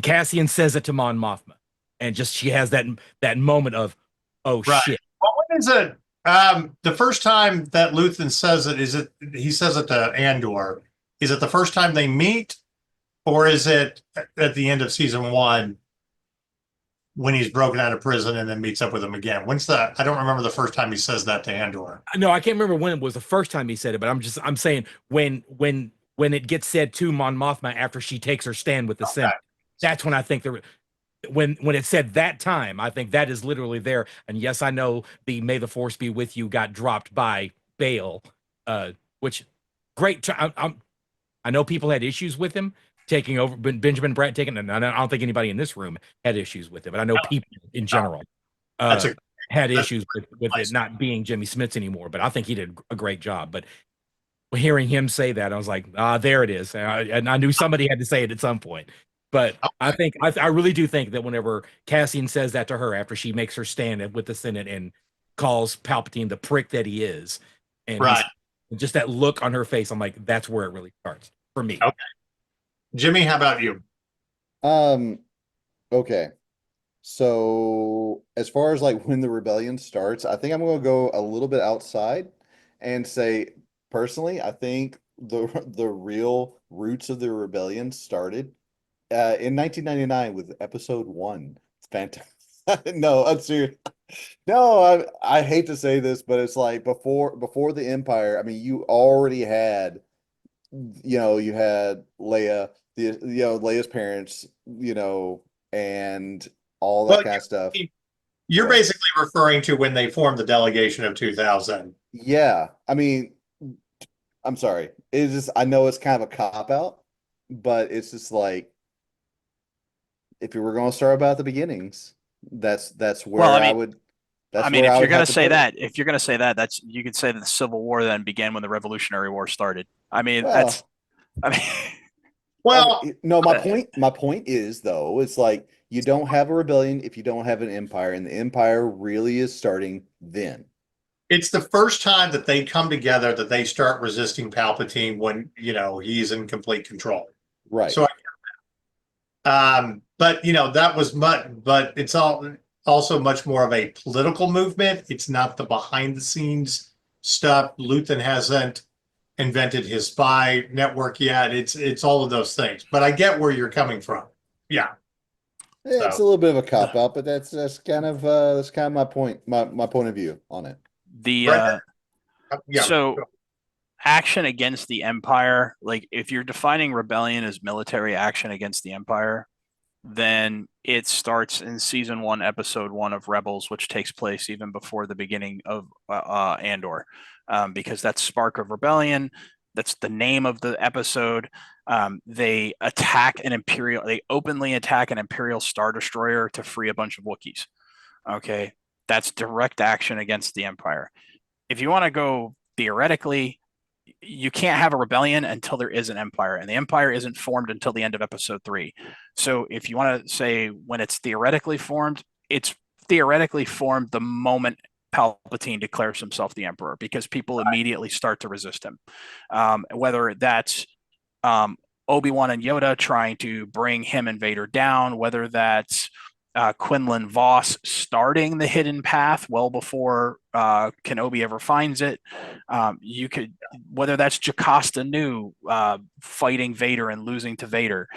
Speaker 3: Cassian says it to Mon Mothma, and just she has that moment of, oh
Speaker 1: right.
Speaker 3: shit.
Speaker 1: Well, when is it? The first time that Luthen says it, he says it to Andor. Is it the first time they meet, or is it at the end of season 1? when he's broken out of prison and then meets up with him again. When's that? I don't remember the first time he says that to Andor.
Speaker 3: No, I can't remember when it was the first time he said it, but I'm saying when it gets said to Mon Mothma after she takes her stand with the Senate, that's when I think when it said that time, I think that is literally there. And yes, I know the "May the Force be with you" got dropped by Bale, which great. I know people had issues with him taking over, Benjamin Bratt taking, and I don't think anybody in this room had issues with it, but I know people in general
Speaker 1: That's a
Speaker 3: had
Speaker 1: that's
Speaker 3: issues with
Speaker 1: nice.
Speaker 3: it not being Jimmy Smits anymore. But I think he did a great job. But hearing him say that, I was like, there it is. And I knew somebody had to say it at some point. But I think I really do think that whenever Cassian says that to her after she makes her stand with the Senate and calls Palpatine the prick that he is, and
Speaker 1: right.
Speaker 3: just that look on her face, I'm like, that's where it really starts for me.
Speaker 1: Okay. Jimmy, how about you?
Speaker 4: Okay. So as far as like when the rebellion starts, I think I'm going to go a little bit outside and say, personally, I think the real roots of the rebellion started in 1999 with episode 1. It's fantastic. No, I'm serious. No, I hate to say this, but it's like before the Empire. I mean, you already had, you had Leia, Leia's parents, and all that
Speaker 1: Well,
Speaker 4: kind of stuff.
Speaker 1: you're
Speaker 4: Right.
Speaker 1: basically referring to when they formed the delegation of 2000.
Speaker 4: Yeah, I mean, I'm sorry. It's just I know it's kind of a cop out, but it's just like if you were going to start about the beginnings, that's where
Speaker 2: Well,
Speaker 4: I would. That's
Speaker 2: I mean,
Speaker 4: where
Speaker 2: if
Speaker 4: I
Speaker 2: you're
Speaker 4: would
Speaker 2: gonna
Speaker 4: have to
Speaker 2: say
Speaker 4: put it.
Speaker 2: that, if you're gonna say that, that's you could say that the Civil War then began when the Revolutionary War started. I mean,
Speaker 4: Well,
Speaker 2: I mean,
Speaker 1: Well,
Speaker 4: no, my point is though, it's like you don't have a rebellion if you don't have an empire, and the empire really is starting then.
Speaker 1: it's the first time that they come together that they start resisting Palpatine when, he's in complete control.
Speaker 4: Right.
Speaker 1: So, but that was much, but it's also much more of a political movement. It's not the behind the scenes stuff. Luthen hasn't invented his spy network yet. It's all of those things. But I get where you're coming from. Yeah.
Speaker 4: It's a
Speaker 1: So
Speaker 4: little bit of a cop out, but that's kind of my point, my point of view on it.
Speaker 1: Brendan, yeah.
Speaker 2: so action against the Empire, like if you're defining rebellion as military action against the Empire, then it starts in season 1, episode 1 of Rebels, which takes place even before the beginning of Andor, because that's Spark of Rebellion. That's the name of the episode. They openly attack an Imperial Star Destroyer to free a bunch of Wookiees. Okay, that's direct action against the Empire. If you want to go theoretically, you can't have a rebellion until there is an empire, and the empire isn't formed until the end of episode 3. So if you want to say when it's theoretically formed the moment Palpatine declares himself the emperor, because people immediately start to resist him. Whether that's Obi-Wan and Yoda trying to bring him and Vader down, whether that's Quinlan Vos starting the hidden path well before Kenobi ever finds it. Whether that's Jocasta Nu fighting Vader and losing to Vader.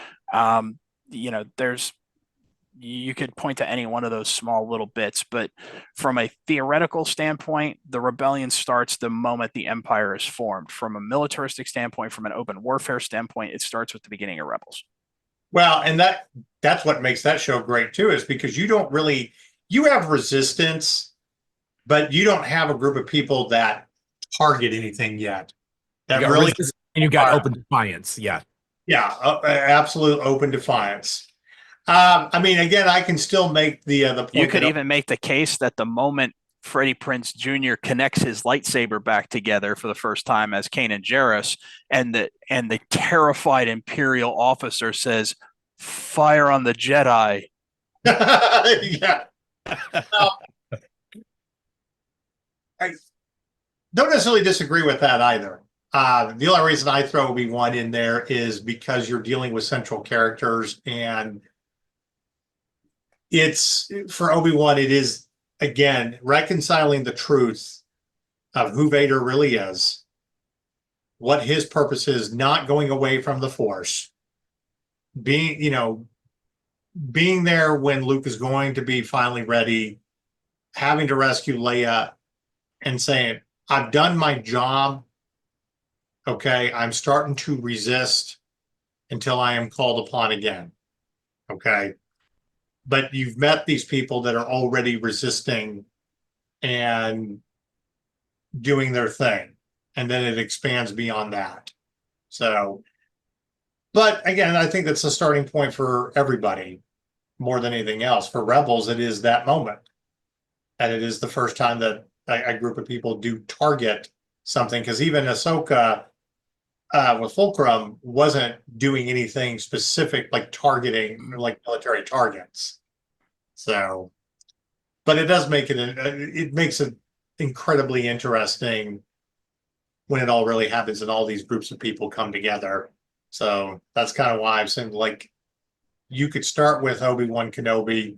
Speaker 2: You could point to any one of those small little bits, but from a theoretical standpoint, the rebellion starts the moment the Empire is formed. From a militaristic standpoint, from an open warfare standpoint, it starts with the beginning of Rebels.
Speaker 1: Well, and that's what makes that show great too, is because you have resistance, but you don't have a group of people that target anything yet. That
Speaker 3: You got
Speaker 1: really,
Speaker 3: resistance and you got open defiance. Yeah.
Speaker 1: yeah, absolute open defiance. I mean, again, I can still make the point.
Speaker 2: You could even make the case that the moment Freddie Prinze Jr. connects his lightsaber back together for the first time as Kanan Jarrus, and the terrified Imperial officer says, "Fire on the Jedi."
Speaker 1: Yeah. I don't necessarily disagree with that either. The only reason I throw Obi-Wan in there is because you're dealing with central characters, and it's for Obi-Wan, it is again reconciling the truth of who Vader really is, what his purpose is, not going away from the Force, being, being there when Luke is going to be finally ready, having to rescue Leia and saying, I've done my job. Okay, I'm starting to resist until I am called upon again. Okay. But you've met these people that are already resisting and doing their thing. And then it expands beyond that. So, but again, I think that's a starting point for everybody more than anything else. For Rebels, it is that moment. And it is the first time that a group of people do target something. Because even Ahsoka with Fulcrum wasn't doing anything specific like targeting like military targets. So, but it does make it makes it incredibly interesting when it all really happens and all these groups of people come together. So that's kind of why I've said like you could start with Obi-Wan Kenobi.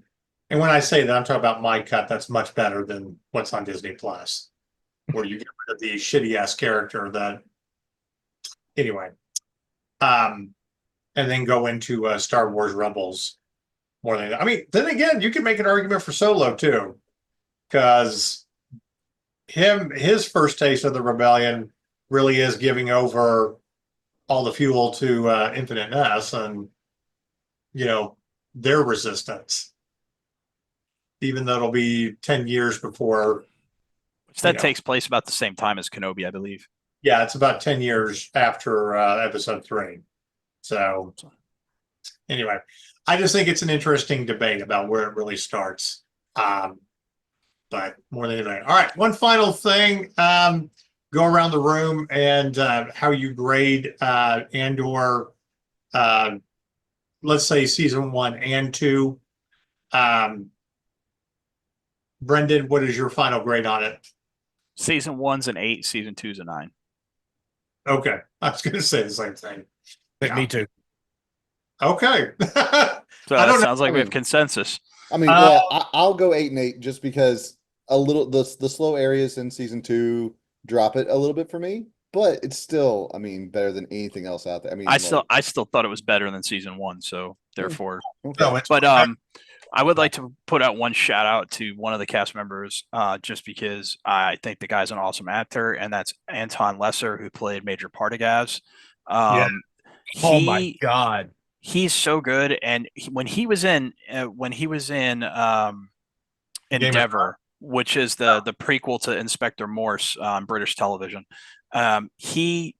Speaker 1: And when I say that, I'm talking about my cut. That's much better than what's on Disney Plus, where you get rid of the shitty ass character that anyway. And then go into Star Wars Rebels more than I mean, then again, you can make an argument for Solo too, because his first taste of the rebellion really is giving over all the fuel to Infinite Ness and their resistance, even though it'll be 10 years before.
Speaker 2: Which that takes place about the same time as Kenobi, I believe.
Speaker 1: Yeah, it's about 10 years after episode 3. So anyway, I just think it's an interesting debate about where it really starts. But more than anything. All right, one final thing. Go around the room and how you grade Andor, let's say season 1 and 2. Brendan, what is your final grade on it?
Speaker 2: Season 1's an 8, season 2's a 9.
Speaker 1: Okay, I was going to say the same thing.
Speaker 3: Yeah. Me too.
Speaker 1: Okay.
Speaker 2: So that sounds like we have consensus.
Speaker 4: I mean, well, I'll go 8 and 8 just because a little the slow areas in season 2 drop it a little bit for me, but it's still, I mean, better than anything else out there. I mean,
Speaker 2: I still thought it was better than season 1, so therefore.
Speaker 1: No,
Speaker 2: but I would like to put out one shout out to one of the cast members, just because I think the guy's an awesome actor, and that's Anton Lesser, who played Major Partagaz.
Speaker 1: Yeah.
Speaker 3: Oh my God.
Speaker 2: He's so good, and when he was in Endeavor, which is the prequel to Inspector Morse on British television, he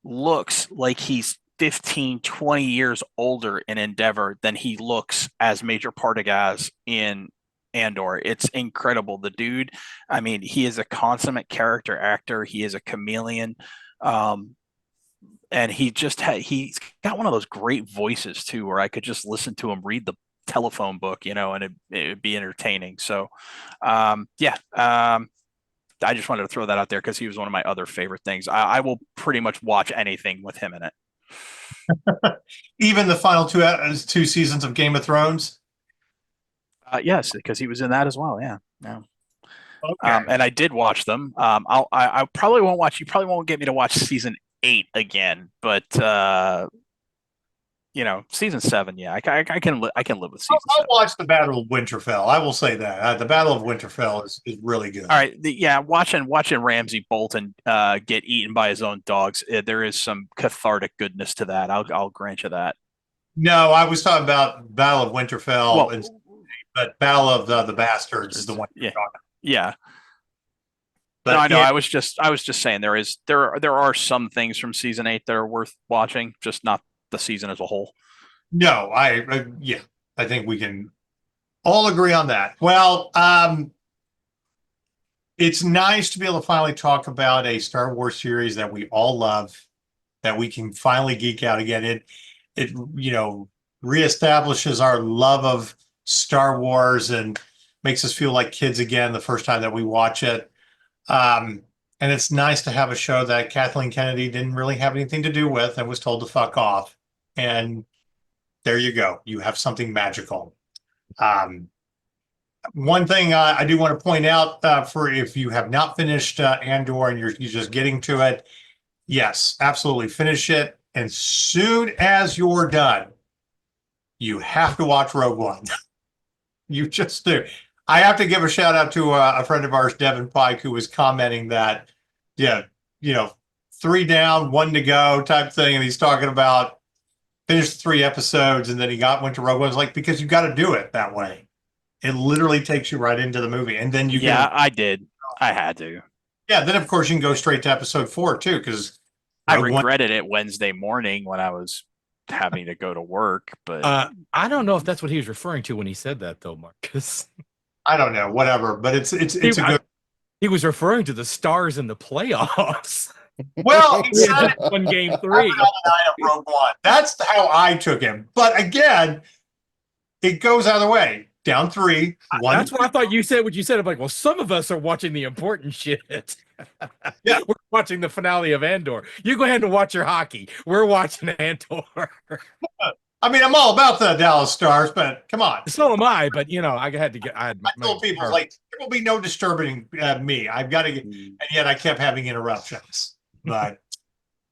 Speaker 2: looks like he's 15, 20 years older in Endeavor than he looks as Major Partagaz in Andor. It's incredible. The dude, I mean, he is a consummate character actor. He is a chameleon. And he's got one of those great voices too, where I could just listen to him read the telephone book, and it'd be entertaining. So, I just wanted to throw that out there because he was one of my other favorite things. I will pretty much watch anything with him in it.
Speaker 1: Even the final two seasons of Game of Thrones?
Speaker 2: Yes, because he was in that as well. Yeah.
Speaker 1: Okay.
Speaker 2: And I did watch them. I probably won't watch. You probably won't get me to watch season 8 again, but season 7. Yeah, I can live with season 7.
Speaker 1: I'll watch the Battle of Winterfell. I will say that the Battle of Winterfell is really good.
Speaker 2: All right, watching Ramsay Bolton get eaten by his own dogs. There is some cathartic goodness to that. I'll grant you that.
Speaker 1: No, I was talking about Battle of Winterfell, but Battle of the Bastards is the one.
Speaker 2: Yeah.
Speaker 1: But
Speaker 2: no, I know. I was just saying there are some things from season 8 that are worth watching, just not the season as a whole.
Speaker 1: No, I think we can all agree on that. Well, it's nice to be able to finally talk about a Star Wars series that we all love, that we can finally geek out again. It reestablishes our love of Star Wars and makes us feel like kids again the first time that we watch it. And it's nice to have a show that Kathleen Kennedy didn't really have anything to do with and was told to fuck off. And there you go. You have something magical. One thing I do want to point out for if you have not finished Andor and you're just getting to it, yes, absolutely finish it. And soon as you're done, you have to watch Rogue One. You just do. I have to give a shout out to a friend of ours, Devin Pike, who was commenting that, yeah, 3 down, 1 to go type thing. And he's talking about finished 3 episodes and then he went to Rogue One. It's like, because you got to do it that way. It literally takes you right into the movie. And then you
Speaker 2: Yeah, I did. I had to.
Speaker 1: Yeah, then of course you can go straight to episode 4 too, because
Speaker 2: I regretted it Wednesday morning when I was having to go to work. But
Speaker 3: I don't know if that's what he was referring to when he said that, though, Marcus.
Speaker 1: I don't know, whatever. But it's a good.
Speaker 3: He was referring to the stars in the playoffs.
Speaker 1: Well, he said
Speaker 3: just won game 3.
Speaker 1: Rogue One. That's how I took him. But again, it goes either way. Down 3. 1.
Speaker 3: That's what I thought you said. What you said, I'm like, well, some of us are watching the important shit.
Speaker 1: Yeah,
Speaker 3: we're watching the finale of Andor. You go ahead and watch your hockey. We're watching Andor.
Speaker 1: I mean, I'm all about the Dallas Stars, but come on.
Speaker 3: So am I. But I had to get. I
Speaker 1: told people like there will be no disturbing me. I've got to get, and yet I kept having interruptions. But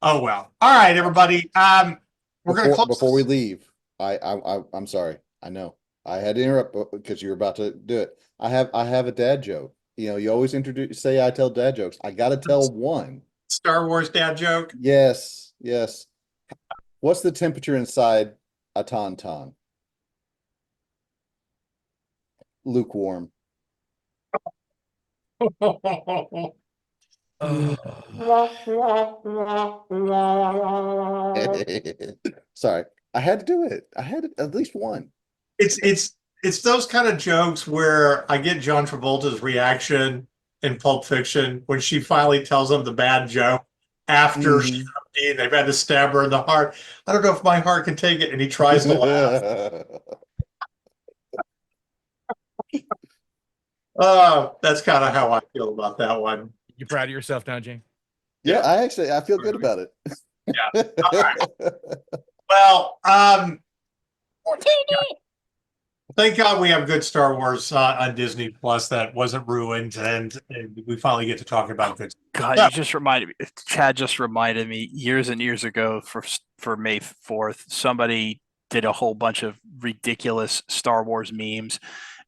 Speaker 1: oh well. All right, everybody. We're gonna close
Speaker 4: before we leave. I'm sorry. I know I had to interrupt because you were about to do it. I have a dad joke. You always say I tell dad jokes. I got to tell one.
Speaker 1: Star Wars dad joke.
Speaker 4: Yes. What's the temperature inside a tauntaun? Lukewarm. Sorry, I had to do it. I had at least one.
Speaker 1: It's those kind of jokes where I get John Travolta's reaction in Pulp Fiction when she finally tells him the bad joke after they've had to stab her in the heart. I don't know if my heart can take it, and he tries to laugh. That's kind of how I feel about that one.
Speaker 3: You proud of yourself now, Jane?
Speaker 4: Yeah, I feel good about it.
Speaker 1: Yeah. All right. Well, thank God we have good Star Wars on Disney Plus that wasn't ruined, and we finally get to talk about good.
Speaker 2: God, you just reminded me. Chad just reminded me years and years ago for May 4th, somebody did a whole bunch of ridiculous Star Wars memes,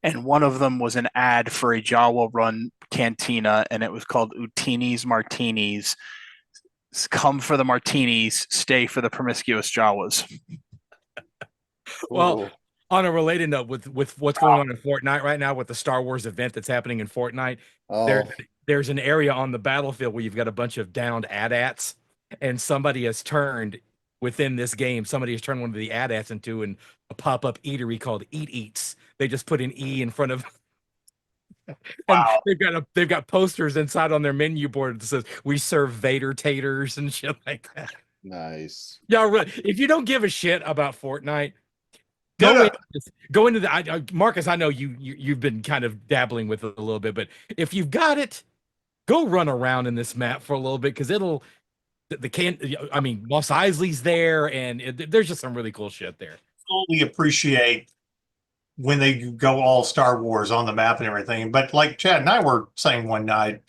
Speaker 2: and one of them was an ad for a Jawa run cantina, and it was called Utini's Martinis. Come for the martinis, stay for the promiscuous Jawas.
Speaker 3: Well, on a related note, with what's going on in Fortnite right now, with the Star Wars event that's happening in Fortnite, there's an area on the battlefield where you've got a bunch of downed AT-ATs, and somebody has turned within this game. Somebody has turned one of the AT-ATs into a pop-up eatery called Eat Eats. They just put an E in front of. And they've got posters inside on their menu board that says "We serve Vader taters" and shit like that.
Speaker 4: Nice.
Speaker 3: Yeah, really. If you don't give a shit about Fortnite, go into the Marcus. I know you've been kind of dabbling with it a little bit, but if you've got it, go run around in this map for a little bit because Mos Eisley's there, and there's just some really cool shit there.
Speaker 1: Totally appreciate when they go all Star Wars on the map and everything. But like Chad and I were saying one night,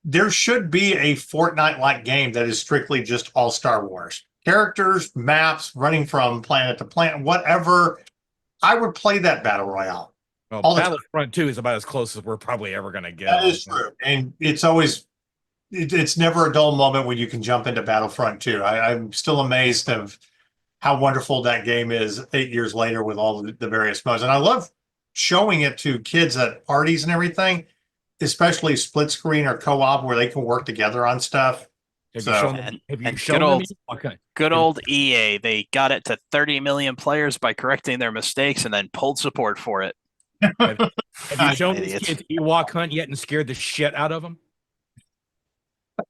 Speaker 1: there should be a Fortnite-like game that is strictly just all Star Wars. Characters, maps, running from planet to planet, whatever. I would play that Battle Royale.
Speaker 3: Well, Battlefront 2 is about as close as we're probably ever going to get.
Speaker 1: That is true. And it's never a dull moment when you can jump into Battlefront 2. I'm still amazed of how wonderful that game is 8 years later with all the various modes. And I love showing it to kids at parties and everything, especially split screen or co-op where they can work together on stuff.
Speaker 2: Good old EA, they got it to 30 million players by correcting their mistakes and then pulled support for it.
Speaker 3: Have you shown these kids Ewok Hunt yet and scared the shit out of them?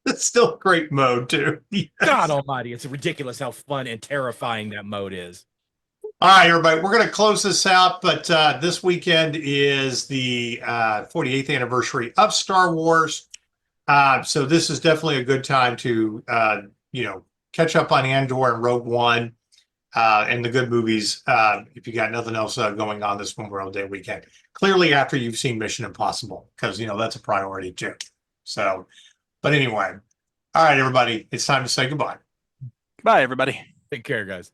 Speaker 1: It's still a great mode too. Yes.
Speaker 3: God almighty, it's ridiculous how fun and terrifying that mode is.
Speaker 1: All right, everybody, we're going to close this out, but this weekend is the 48th anniversary of Star Wars. So this is definitely a good time to, catch up on Andor and Rogue One and the good movies if you got nothing else going on this Memorial Day weekend. Clearly after you've seen Mission Impossible, because, that's a priority too. So, but anyway, all right, everybody, it's time to say goodbye.
Speaker 2: Bye, everybody.
Speaker 3: Take care, guys.